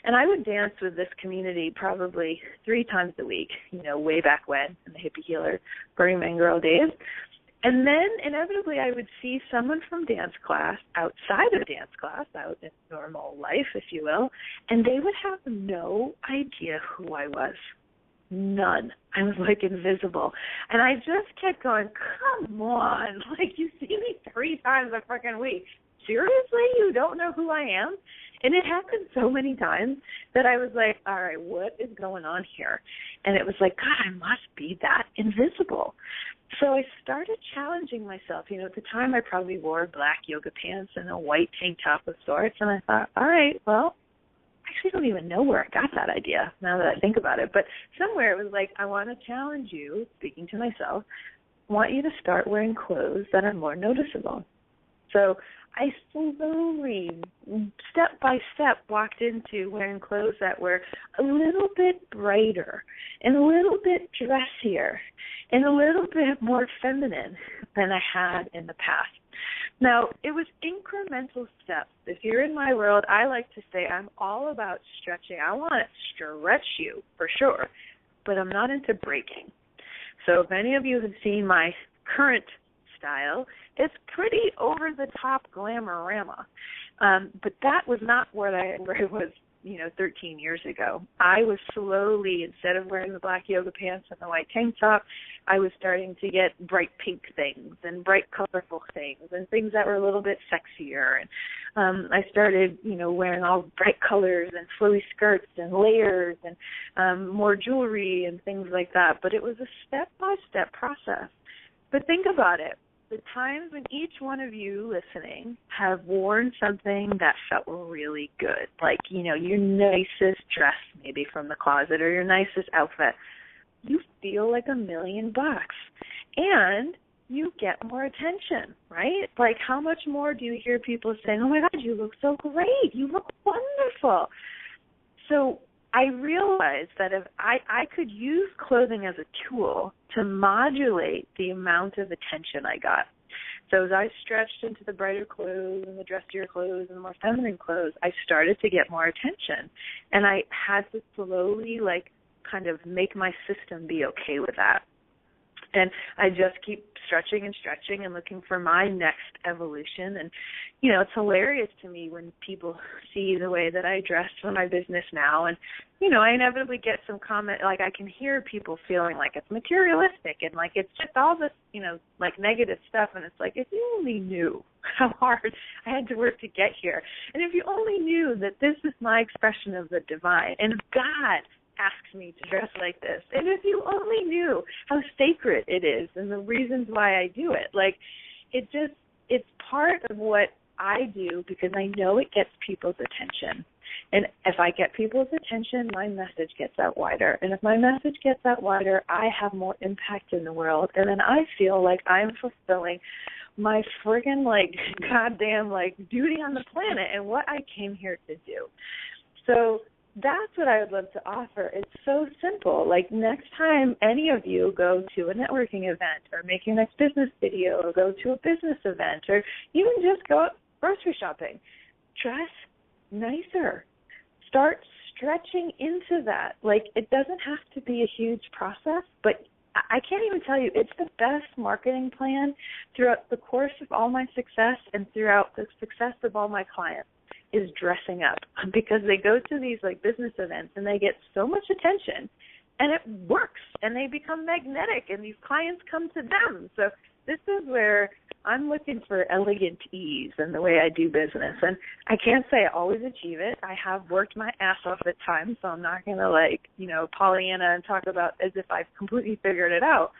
S4: and I would dance with this community probably 3 times a week, way back when, in the hippie healer, Burning Man Girl days. And then inevitably I would see someone from dance class, outside of dance class, out in normal life, if you will, and they would have no idea who I was. None. I was invisible. And I just kept going, come on, you see me 3 times a freaking week. Seriously? You don't know who I am? And it happened so many times that I was all right, what is going on here? And it was God, I must be that invisible. So I started challenging myself. You know, at the time I probably wore black yoga pants and a white tank top of sorts, and I thought, all right, well, I actually don't even know where I got that idea now that I think about it. But somewhere it was like, I want to challenge you, speaking to myself, I want you to start wearing clothes that are more noticeable. So I slowly, step by step, walked into wearing clothes that were a little bit brighter and a little bit dressier and a little bit more feminine than I had in the past. Now, it was incremental steps. If you're in my world, I like to say I'm all about stretching. I want to stretch you, for sure, but I'm not into breaking. So if any of you have seen my current style, it's pretty over-the-top glamorama. But that was not where I was, 13 years ago. I was slowly, instead of wearing the black yoga pants and the white tank top, I was starting to get bright pink things and bright colorful things and things that were a little bit sexier. And I started, wearing all bright colors and flowy skirts and layers and more jewelry and things like that. But it was a step-by-step process. But think about it. The times when each one of you listening have worn something that felt really good, like, your nicest dress maybe from the closet or your nicest outfit, you feel like $1 million. And you get more attention, right? Like, how much more do you hear people saying, oh, my God, you look so great. You look wonderful. So I realized that if I could use clothing as a tool to modulate the amount of attention I got. So as I stretched into the brighter clothes and the dressier clothes and the more feminine clothes, I started to get more attention. And I had to slowly, kind of make my system be okay with that. And I just keep stretching and looking for my next evolution. And, it's hilarious to me when people see the way that I dress for my business now. And, I inevitably get some comment, I can hear people feeling like it's materialistic and it's just all this, negative stuff. And it's if you only knew how hard I had to work to get here. And if you only knew that this is my expression of the divine and God asks me to dress like this. And if you only knew how sacred it is and the reasons why I do it, it's part of what I do because I know it gets people's attention. And if I get people's attention, my message gets out wider. And if my message gets out wider, I have more impact in the world. And then I feel like I'm fulfilling my friggin' goddamn duty on the planet and what I came here to do. So that's what I would love to offer. It's so simple. Next time any of you go to a networking event or make your next business video or go to a business event or even just go grocery shopping, dress nicer. Start stretching into that. It doesn't have to be a huge process, but I can't even tell you, it's the best marketing plan throughout the course of all my success and throughout the success of all my clients. Is dressing up because they go to these business events and they get so much attention and it works and they become magnetic and these clients come to them. So this is where I'm looking for elegant ease in the way I do business. And I can't say I always achieve it. I have worked my ass off at times, so I'm not going to Pollyanna and talk about as if I've completely figured it out.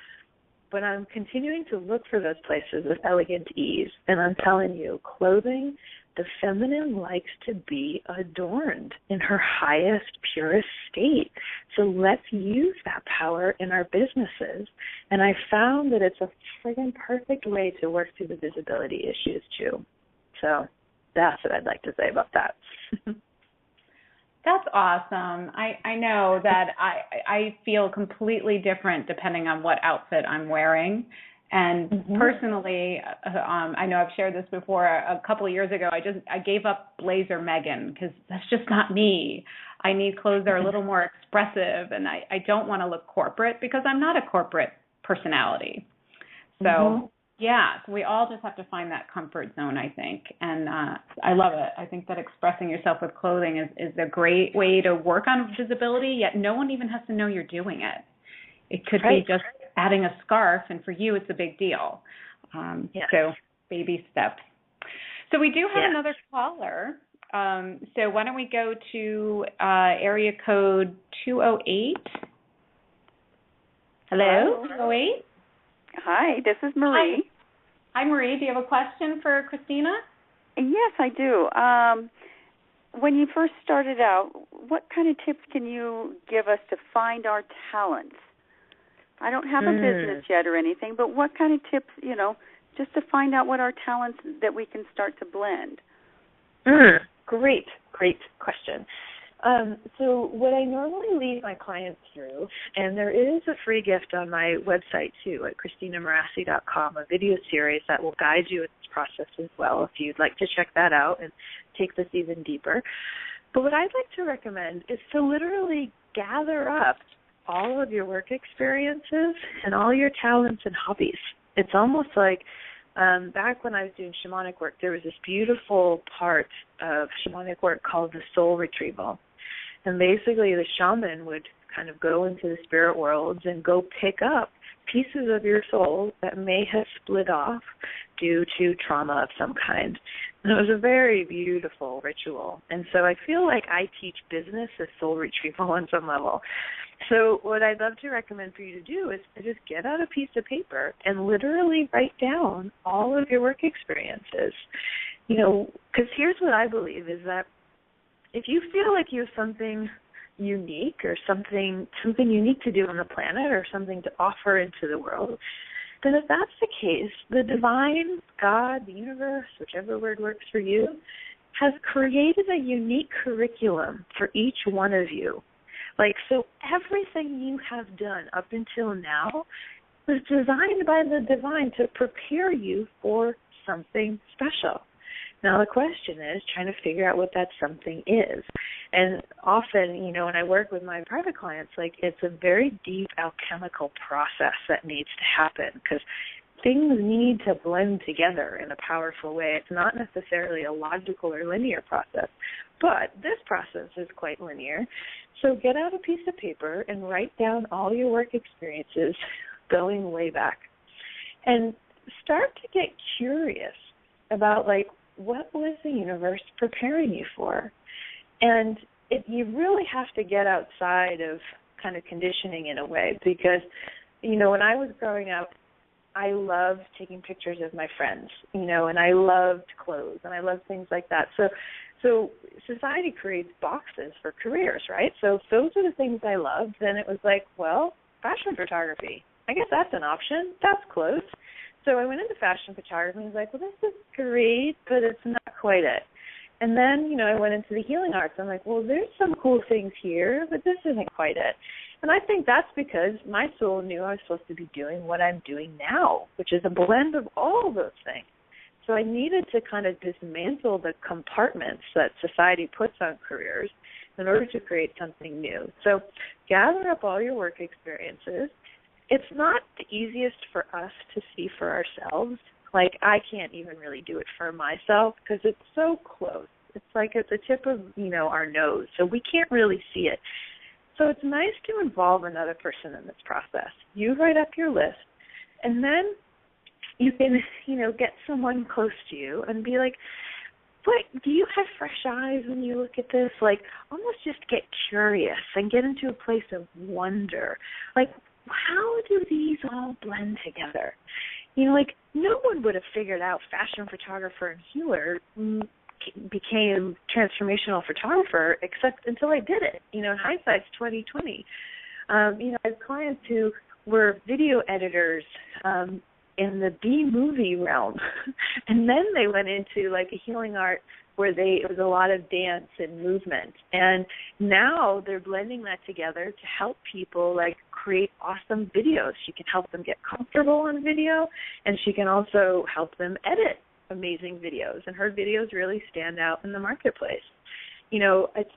S4: But I'm continuing to look for those places of elegant ease. And I'm telling you, clothing, the feminine likes to be adorned in her highest, purest state. So let's use that power in our businesses. And I found that it's a friggin' perfect way to work through the visibility issues, too. So that's what I'd like to say about that.
S3: That's awesome. I know that I feel completely different depending on what outfit I'm wearing. And personally, I know I've shared this before. A couple of years ago, I gave up blazer Megan because that's just not me. I need clothes that are a little more expressive, and I don't want to look corporate because I'm not a corporate personality. So, yeah, we all just have to find that comfort zone, I think. And I love it. I think that expressing yourself with clothing is a great way to work on visibility, yet no one even has to know you're doing it. It could be just adding a scarf, and for you, it's a big deal. So baby steps. So we do have another caller. So why don't we go to area code 208? Hello, Zoe.
S7: Hi, this is Marie.
S3: Hi, Marie. Do you have a question for Christina?
S7: Yes, I do. When you first started out, what kind of tips can you give us to find our talents? I don't have a business yet or anything, but what kind of tips, just to find out what our talents that we can start to blend?
S4: Great question. So what I normally lead my clients through, and there is a free gift on my website too at ChristinaMorassi.com, a video series that will guide you in this process as well if you'd like to check that out and take this even deeper. But what I'd like to recommend is to literally gather up all of your work experiences and all your talents and hobbies. It's almost like back when I was doing shamanic work, there was this beautiful part of shamanic work called the soul retrieval. And basically the shaman would kind of go into the spirit worlds and go pick up pieces of your soul that may have split off due to trauma of some kind. And it was a very beautiful ritual. And so I feel like I teach business as soul retrieval on some level. So what I'd love to recommend for you to do is to just get out a piece of paper and literally write down all of your work experiences. Because here's what I believe is that if you feel like you have something unique or something unique to do on the planet or something to offer into the world, then if that's the case, the divine, God, the universe, whichever word works for you, has created a unique curriculum for each one of you. So everything you have done up until now was designed by the divine to prepare you for something special. Now the question is trying to figure out what that something is. And often, when I work with my private clients, it's a very deep alchemical process that needs to happen because things need to blend together in a powerful way. It's not necessarily a logical or linear process, but this process is quite linear. So get out a piece of paper and write down all your work experiences going way back. And start to get curious about, what was the universe preparing you for? And you really have to get outside of kind of conditioning in a way because, when I was growing up, I loved taking pictures of my friends, and I loved clothes, and I loved things like that. So society creates boxes for careers, right? So if those are the things I loved, then it was fashion photography. I guess that's an option. That's close. So I went into fashion photography and was this is great, but it's not quite it. And then, I went into the healing arts. I'm there's some cool things here, but this isn't quite it. And I think that's because my soul knew I was supposed to be doing what I'm doing now, which is a blend of all those things. So I needed to kind of dismantle the compartments that society puts on careers in order to create something new. So gather up all your work experiences. It's not the easiest for us to see for ourselves. I can't even really do it for myself because it's so close. It's at the tip of, our nose, so we can't really see it. So it's nice to involve another person in this process. You write up your list, and then you can, get someone close to you and be what, do you have fresh eyes when you look at this? Almost just get curious and get into a place of wonder. How do these all blend together? No one would have figured out fashion photographer and healer became transformational photographer except until I did it. In hindsight's 20/20. I have clients who were video editors in the B-movie realm, and then they went into a healing art where it was a lot of dance and movement, and now they're blending that together to help people create awesome videos. She can help them get comfortable on video, and she can also help them edit amazing videos, and her videos really stand out in the marketplace. It's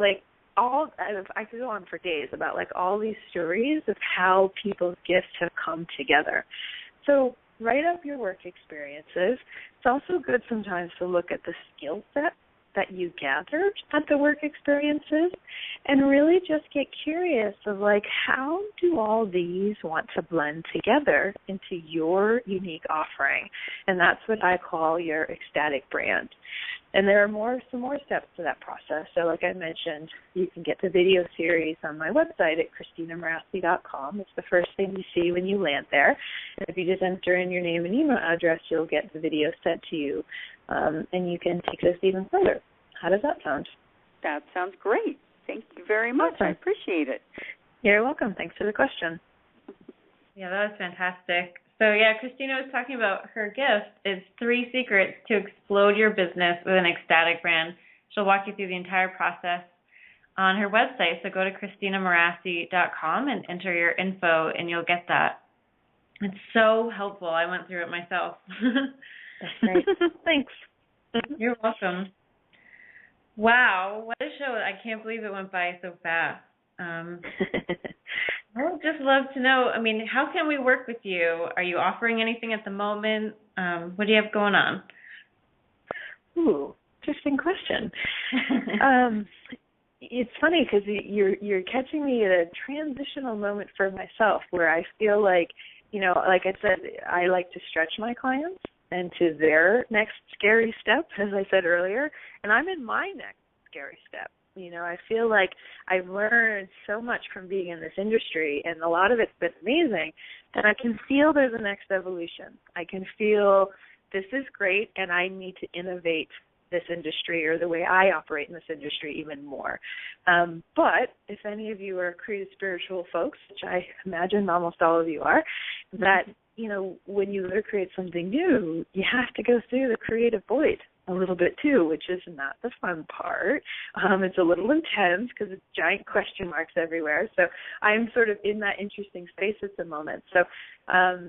S4: I could go on for days about all these stories of how people's gifts have come together. So write up your work experiences. It's also good sometimes to look at the skill set that you gathered at the work experiences and really just get curious of how do all these want to blend together into your unique offering? And that's what I call your ecstatic brand. And there are some more steps to that process. So like I mentioned, you can get the video series on my website at ChristinaMorassi.com. It's the first thing you see when you land there. And if you just enter in your name and email address, you'll get the video sent to you, and you can take this even further. How does that sound?
S7: That sounds great. Thank you very much.
S4: Awesome.
S7: I appreciate it.
S4: You're welcome. Thanks for the question.
S2: Yeah, that was fantastic. So, yeah, Christina was talking about her gift. It's 3 secrets to explode your business with an ecstatic brand. She'll walk you through the entire process on her website. So go to ChristinaMorassi.com and enter your info, and you'll get that. It's so helpful. I went through it myself.
S4: That's great. Thanks.
S2: You're welcome. Wow, what a show. I can't believe it went by so fast. I would just love to know, I mean, how can we work with you? Are you offering anything at the moment? What do you have going on?
S4: Ooh, interesting question. It's funny because you're catching me at a transitional moment for myself where I feel like, you know, like I said, I like to stretch my clients into their next scary step, as I said earlier, and I'm in my next scary step. You know, I feel like I've learned so much from being in this industry, and a lot of it's been amazing, and I can feel there's a next evolution. I can feel this is great, and I need to innovate this industry or the way I operate in this industry even more. But if any of you are creative spiritual folks, which I imagine almost all of you are, that, you know, when you create something new, you have to go through the creative void a little bit too, which is not the fun part. It's a little intense because it's giant question marks everywhere. So I'm sort of in that interesting space at the moment. So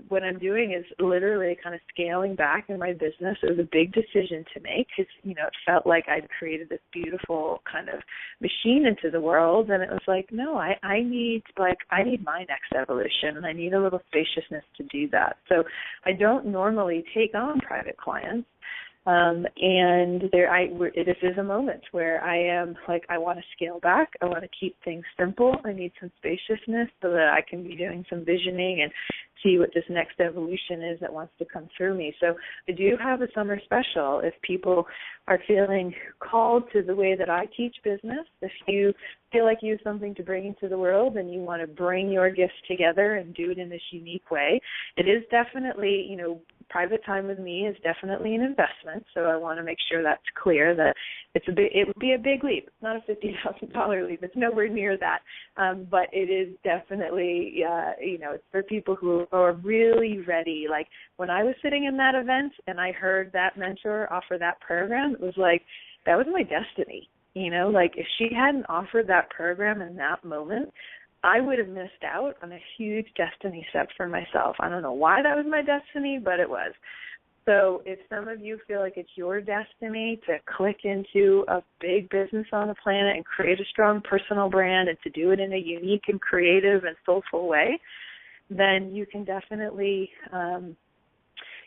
S4: what I'm doing is literally kind of scaling back in my business. It was a big decision to make because, you know, it felt like I'd created this beautiful kind of machine into the world. And it was like, no, I need my next evolution, and I need a little spaciousness to do that. So I don't normally take on private clients. And this is a moment where I am like, I want to scale back. I want to keep things simple. I need some spaciousness so that I can be doing some visioning and see what this next evolution is that wants to come through me. So I do have a summer special if people are feeling called to the way that I teach business. If you feel like you have something to bring into the world and you want to bring your gifts together and do it in this unique way, it is definitely, you know, private time with me is definitely an investment, so I want to make sure that's clear that it would be a big leap. It's not a $50,000 leap. It's nowhere near that, but it is definitely, you know, it's for people who are really ready. Like when I was sitting in that event and I heard that mentor offer that program, it was like, that was my destiny. You know, like if she hadn't offered that program in that moment, I would have missed out on a huge destiny step for myself. I don't know why that was my destiny, but it was. So if some of you feel like it's your destiny to click into a big business on the planet and create a strong personal brand and to do it in a unique and creative and soulful way, then you can definitely,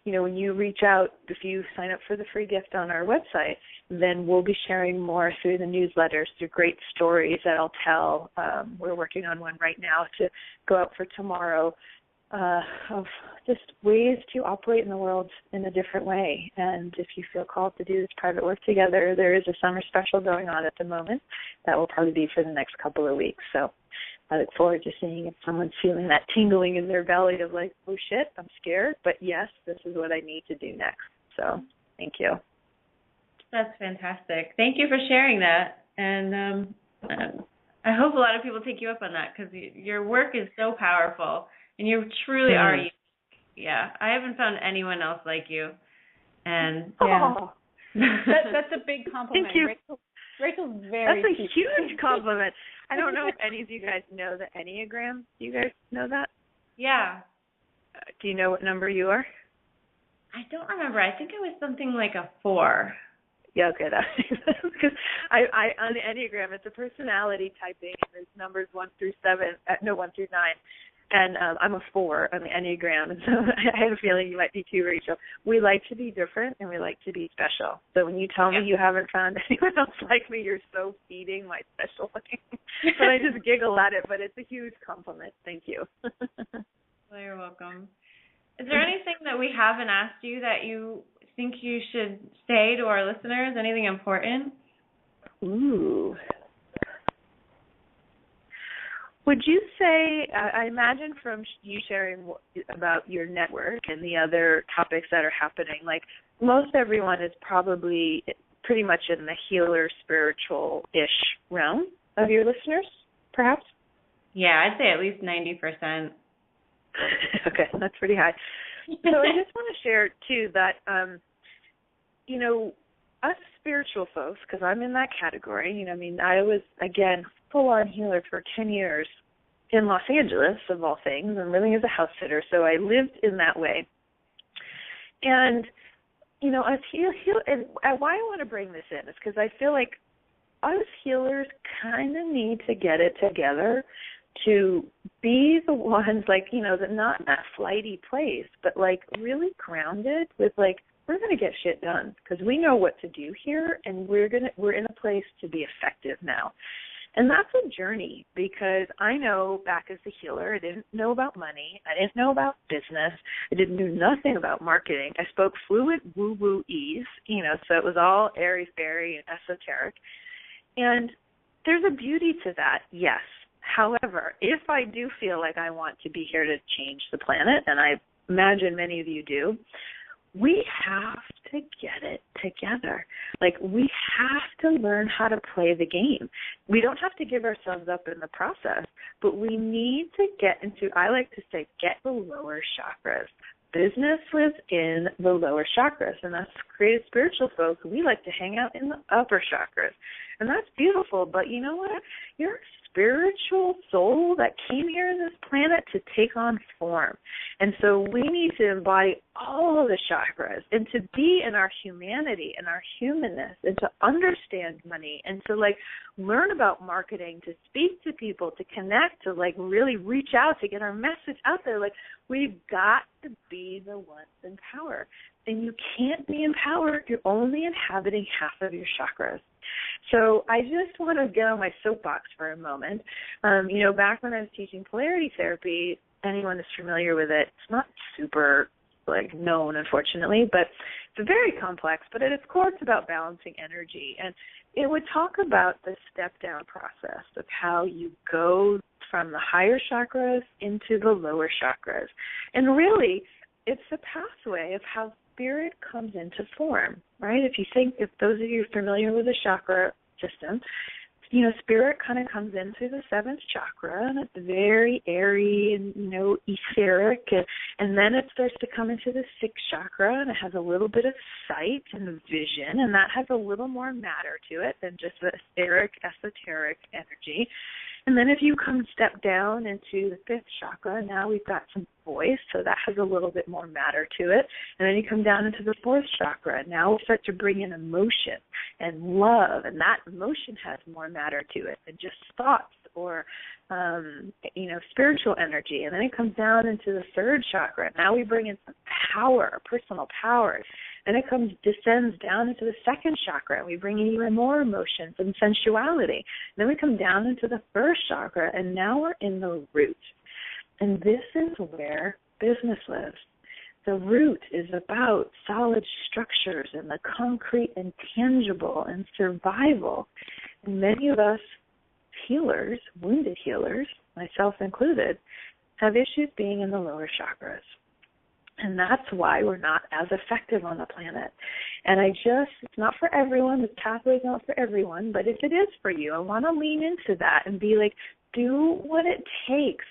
S4: you know, when you reach out, if you sign up for the free gift on our website, then we'll be sharing more through the newsletters, through great stories that I'll tell. We're working on one right now to go out for tomorrow of just ways to operate in the world in a different way. And if you feel called to do this private work together, there is a summer special going on at the moment that will probably be for the next couple of weeks. So I look forward to seeing if someone's feeling that tingling in their belly of like, oh, shit, I'm scared. But, yes, this is what I need to do next. So thank you.
S2: That's fantastic. Thank you for sharing that. And I hope a lot of people take you up on that because your work is so powerful and you truly are unique. Yeah, I haven't found anyone else like you. And
S3: yeah, that's a big compliment.
S4: Thank you.
S3: Rachel's very
S4: That's a huge compliment. I don't know if any of you guys know the Enneagram. Do you guys know that?
S2: Yeah.
S4: Do you know what number you are?
S2: I don't remember. I think it was something like a 4.
S4: Yeah, okay, that's because I on the Enneagram, it's a personality typing, and there's numbers 1 through 9, and I'm a 4 on the Enneagram, and so I had a feeling you might be too, Rachel. We like to be different, and we like to be special. So when you tell me you haven't found anyone else like me, you're so feeding my special thing. But I just giggle at it, but it's a huge compliment. Thank you.
S2: Well, you're welcome. Is there anything that we haven't asked you that you think you should say to our listeners? Anything important?
S4: Ooh. Would you say, I imagine from you sharing about your network and the other topics that are happening, like most everyone is probably pretty much in the healer, spiritual-ish realm of your listeners, perhaps?
S2: Yeah, I'd say at least 90%.
S4: Okay, that's pretty high. So I just want to share, too, that, us spiritual folks, because I'm in that category, I was, again, full-on healer for 10 years in Los Angeles, of all things, and living as a house sitter, so I lived in that way. And, us and why I want to bring this in is because I feel like us healers kind of need to get it together to be the ones, that not in that flighty place, but, really grounded with, we're going to get shit done because we know what to do here, and we're in a place to be effective now. And that's a journey because I know back as a healer, I didn't know about money. I didn't know about business. I didn't know nothing about marketing. I spoke fluent woo-woo-ese, so it was all airy-fairy and esoteric. And there's a beauty to that, yes. However, if I do feel like I want to be here to change the planet, and I imagine many of you do, we have to get it together. We have to learn how to play the game. We don't have to give ourselves up in the process, but we need to get into, I like to say, get the lower chakras. Business lives in the lower chakras, and us creative spiritual folks, we like to hang out in the upper chakras. And that's beautiful, but you know what? You're a spiritual soul that came here on this planet to take on form. And so we need to embody all of the chakras and to be in our humanity and our humanness and to understand money and to learn about marketing, to speak to people, to connect, to really reach out, to get our message out there. We've got to be the ones in power. And you can't be empowered. You're only inhabiting half of your chakras. So I just want to get on my soapbox for a moment. Back when I was teaching polarity therapy, anyone is familiar with it. It's not super known, unfortunately, but it's very complex. But at its core, it's about balancing energy. And it would talk about the step-down process of how you go from the higher chakras into the lower chakras. And really, it's the pathway of how spirit comes into form, right? If those of you familiar with the chakra system, spirit kind of comes in through the seventh chakra, and it's very airy and, etheric, and then it starts to come into the sixth chakra, and it has a little bit of sight and vision, and that has a little more matter to it than just the etheric, esoteric energy. And then if you step down into the fifth chakra, now we've got some voice, so that has a little bit more matter to it. And then you come down into the fourth chakra, and now we'll start to bring in emotion and love, and that emotion has more matter to it than just thoughts or, spiritual energy. And then it comes down into the third chakra. Now we bring in some power, personal power. Then it descends down into the second chakra, and we bring in even more emotions and sensuality. Then we come down into the first chakra, and now we're in the root. And this is where business lives. The root is about solid structures and the concrete and tangible and survival. And many of us healers, wounded healers, myself included, have issues being in the lower chakras. And that's why we're not as effective on the planet. And it's not for everyone. This pathway is not for everyone. But if it is for you, I want to lean into that and be do what it takes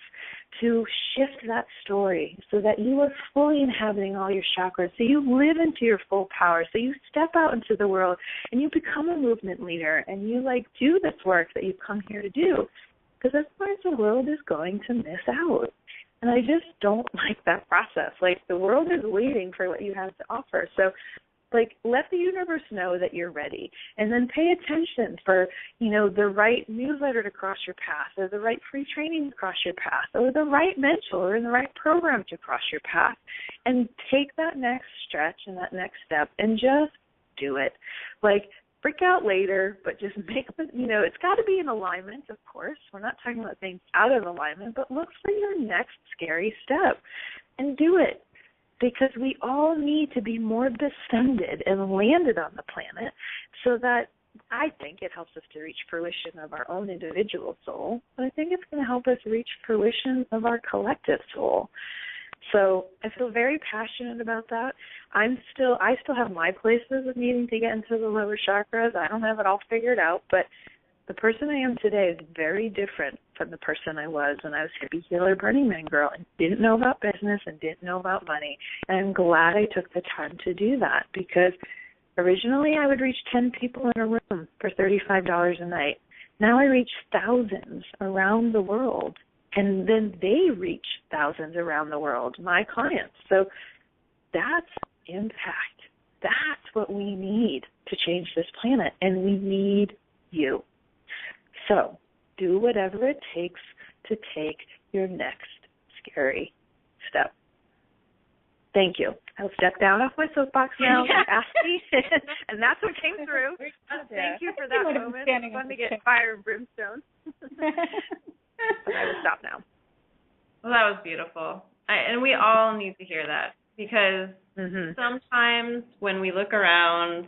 S4: to shift that story so that you are fully inhabiting all your chakras, so you live into your full power, so you step out into the world and you become a movement leader and you do this work that you've come here to do, because otherwise the world is going to miss out. And I just don't like that process. The world is waiting for what you have to offer. So, let the universe know that you're ready. And then pay attention for, the right newsletter to cross your path, or the right free training to cross your path, or the right mentor and the right program to cross your path. And take that next stretch and that next step and just do it. Freak out later, but just make it's got to be in alignment, of course. We're not talking about things out of alignment, but look for your next scary step and do it. because we all need to be more descended and landed on the planet so that I think it helps us to reach fruition of our own individual soul, but I think it's going to help us reach fruition of our collective soul. So I feel very passionate about that. I still have my places of needing to get into the lower chakras. I don't have it all figured out, but the person I am today is very different from the person I was when I was hippie healer Burning Man girl and didn't know about business and didn't know about money. And I'm glad I took the time to do that, because originally I would reach 10 people in a room for $35 a night. Now I reach thousands around the world, and then they reach thousands around the world, my clients. So that's impact. That's what we need to change this planet, and we need you. So do whatever it takes to take your next scary step. Thank you. I'll step down off my soapbox now. Ask me, and that's what came through. Thank you for that moment. It's fun to get fire and brimstone. But I will stop now.
S2: Well, that was beautiful. And we all need to hear that, because sometimes when we look around,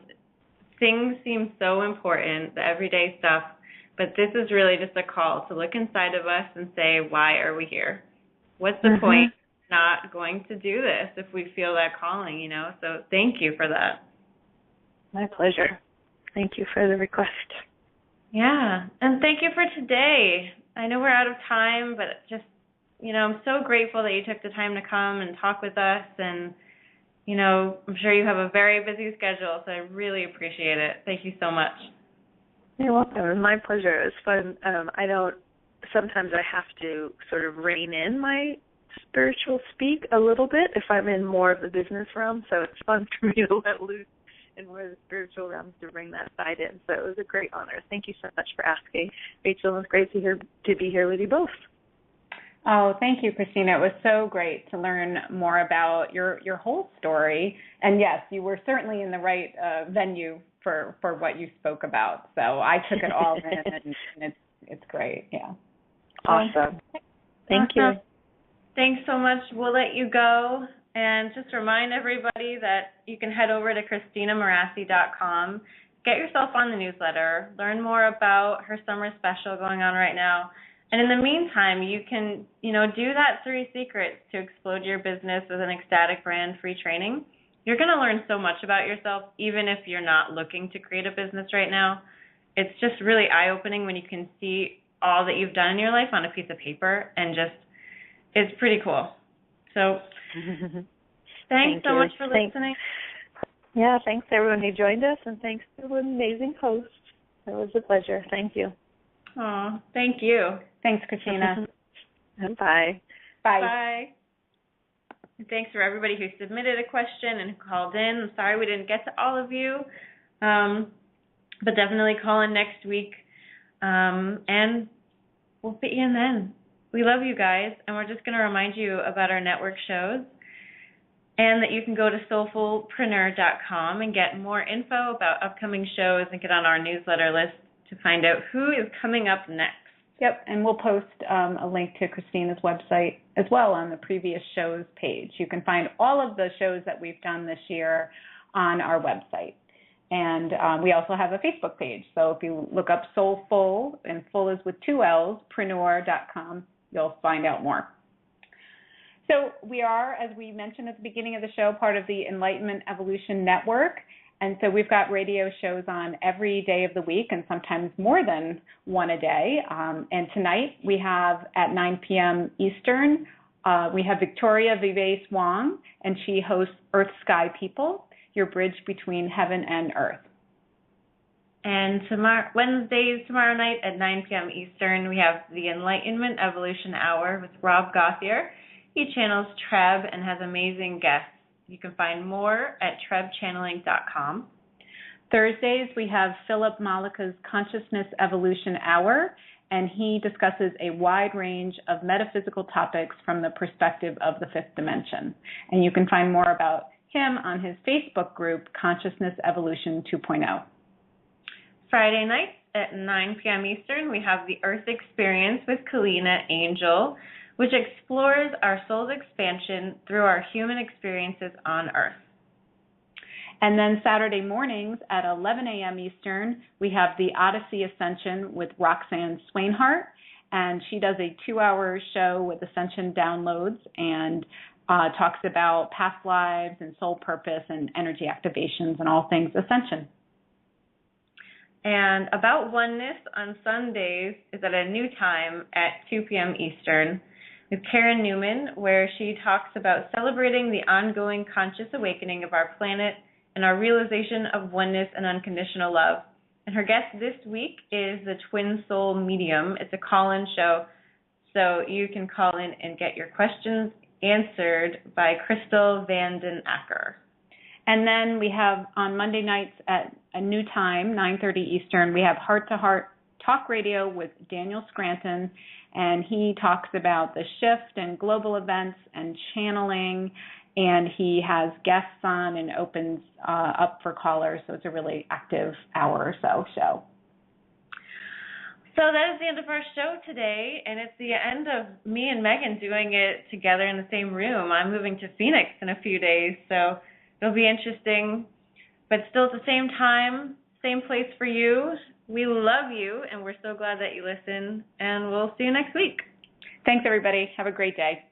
S2: things seem so important, the everyday stuff, but this is really just a call to look inside of us and say, why are we here? What's the point of not going to do this if we feel that calling, you know? So thank you for that.
S4: My pleasure. Thank you for the request.
S2: Yeah, and thank you for today. I know we're out of time, but just, you know, I'm so grateful that you took the time to come and talk with us, and, you know, I'm sure you have a very busy schedule, so I really appreciate it. Thank you so much.
S4: You're welcome. It was my pleasure. It was fun. Sometimes I have to sort of rein in my spiritual speak a little bit if I'm in more of the business realm, so it's fun for me to let loose in more of the spiritual realms to bring that side in. So it was a great honor. Thank you so much for asking. Rachel, it was great to be here with you both.
S3: Oh, thank you, Christina. It was so great to learn more about your whole story. And yes, you were certainly in the right venue for what you spoke about. So I took it all in, and it's great. Yeah.
S4: Awesome. Thank you.
S2: Thanks so much. We'll let you go. And just remind everybody that you can head over to ChristinaMorassi.com, get yourself on the newsletter, learn more about her summer special going on right now. And in the meantime, you can, do that 3 secrets to explode your business with an ecstatic brand free training. You're going to learn so much about yourself, even if you're not looking to create a business right now. It's just really eye-opening when you can see all that you've done in your life on a piece of paper, and it's pretty cool. So thanks so much for listening.
S4: Yeah, thanks to everyone who joined us, and thanks to an amazing host. It was a pleasure. Thank you.
S2: Oh, thank you.
S3: Thanks, Christina.
S4: Bye.
S3: Bye.
S2: Bye. And thanks for everybody who submitted a question and who called in. I'm sorry we didn't get to all of you, but definitely call in next week, and we'll fit you in then. We love you guys, and we're just going to remind you about our network shows, and that you can go to Soulfullpreneur.com and get more info about upcoming shows and get on our newsletter list to find out who is coming up next.
S3: Yep, and we'll post a link to Christina's website as well on the previous shows page. You can find all of the shows that we've done this year on our website. And we also have a Facebook page. So if you look up Soulfull, and full is with 2 L's, preneur.com, you'll find out more. So we are, as we mentioned at the beginning of the show, part of the Enlightenment Evolution Network. And so we've got radio shows on every day of the week, and sometimes more than one a day. And tonight we have at 9 p.m. Eastern, we have Victoria Vives Wong, and she hosts Earth Sky People, your bridge between heaven and earth. And Wednesdays, tomorrow night at 9 p.m. Eastern, we have the Enlightenment Evolution Hour with Rob Gauthier. He channels Treb and has amazing guests. You can find more at trebchanneling.com. Thursdays, we have Philip Malika's Consciousness Evolution Hour, and he discusses a wide range of metaphysical topics from the perspective of the 5th dimension. And you can find more about him on his Facebook group, Consciousness Evolution 2.0. Friday night at 9 p.m. Eastern, we have the Earth Experience with Kalina Angel,
S2: which explores our soul's expansion through our human experiences on Earth.
S3: And then Saturday mornings at 11 a.m. Eastern, we have the Odyssey Ascension with Roxanne Swainhart, and she does a 2-hour show with Ascension downloads and talks about past lives and soul purpose and energy activations and all things Ascension.
S2: And About Oneness on Sundays is at a new time at 2 p.m. Eastern with Karen Newman, where she talks about celebrating the ongoing conscious awakening of our planet and our realization of oneness and unconditional love. And her guest this week is the Twin Soul Medium. It's a call-in show, so you can call in and get your questions answered by Crystal Vanden Acker.
S3: And then we have on Monday nights at a new time, 9:30 Eastern, we have Heart to Heart Talk Radio with Daniel Scranton, and he talks about the shift and global events and channeling, and he has guests on and opens up for callers, so it's a really active hour or so show.
S2: So that is the end of our show today, and it's the end of me and Megan doing it together in the same room. I'm moving to Phoenix in a few days, so it'll be interesting, but still at the same time, same place for you. We love you, and we're so glad that you listen, and we'll see you next week.
S3: Thanks, everybody. Have a great day.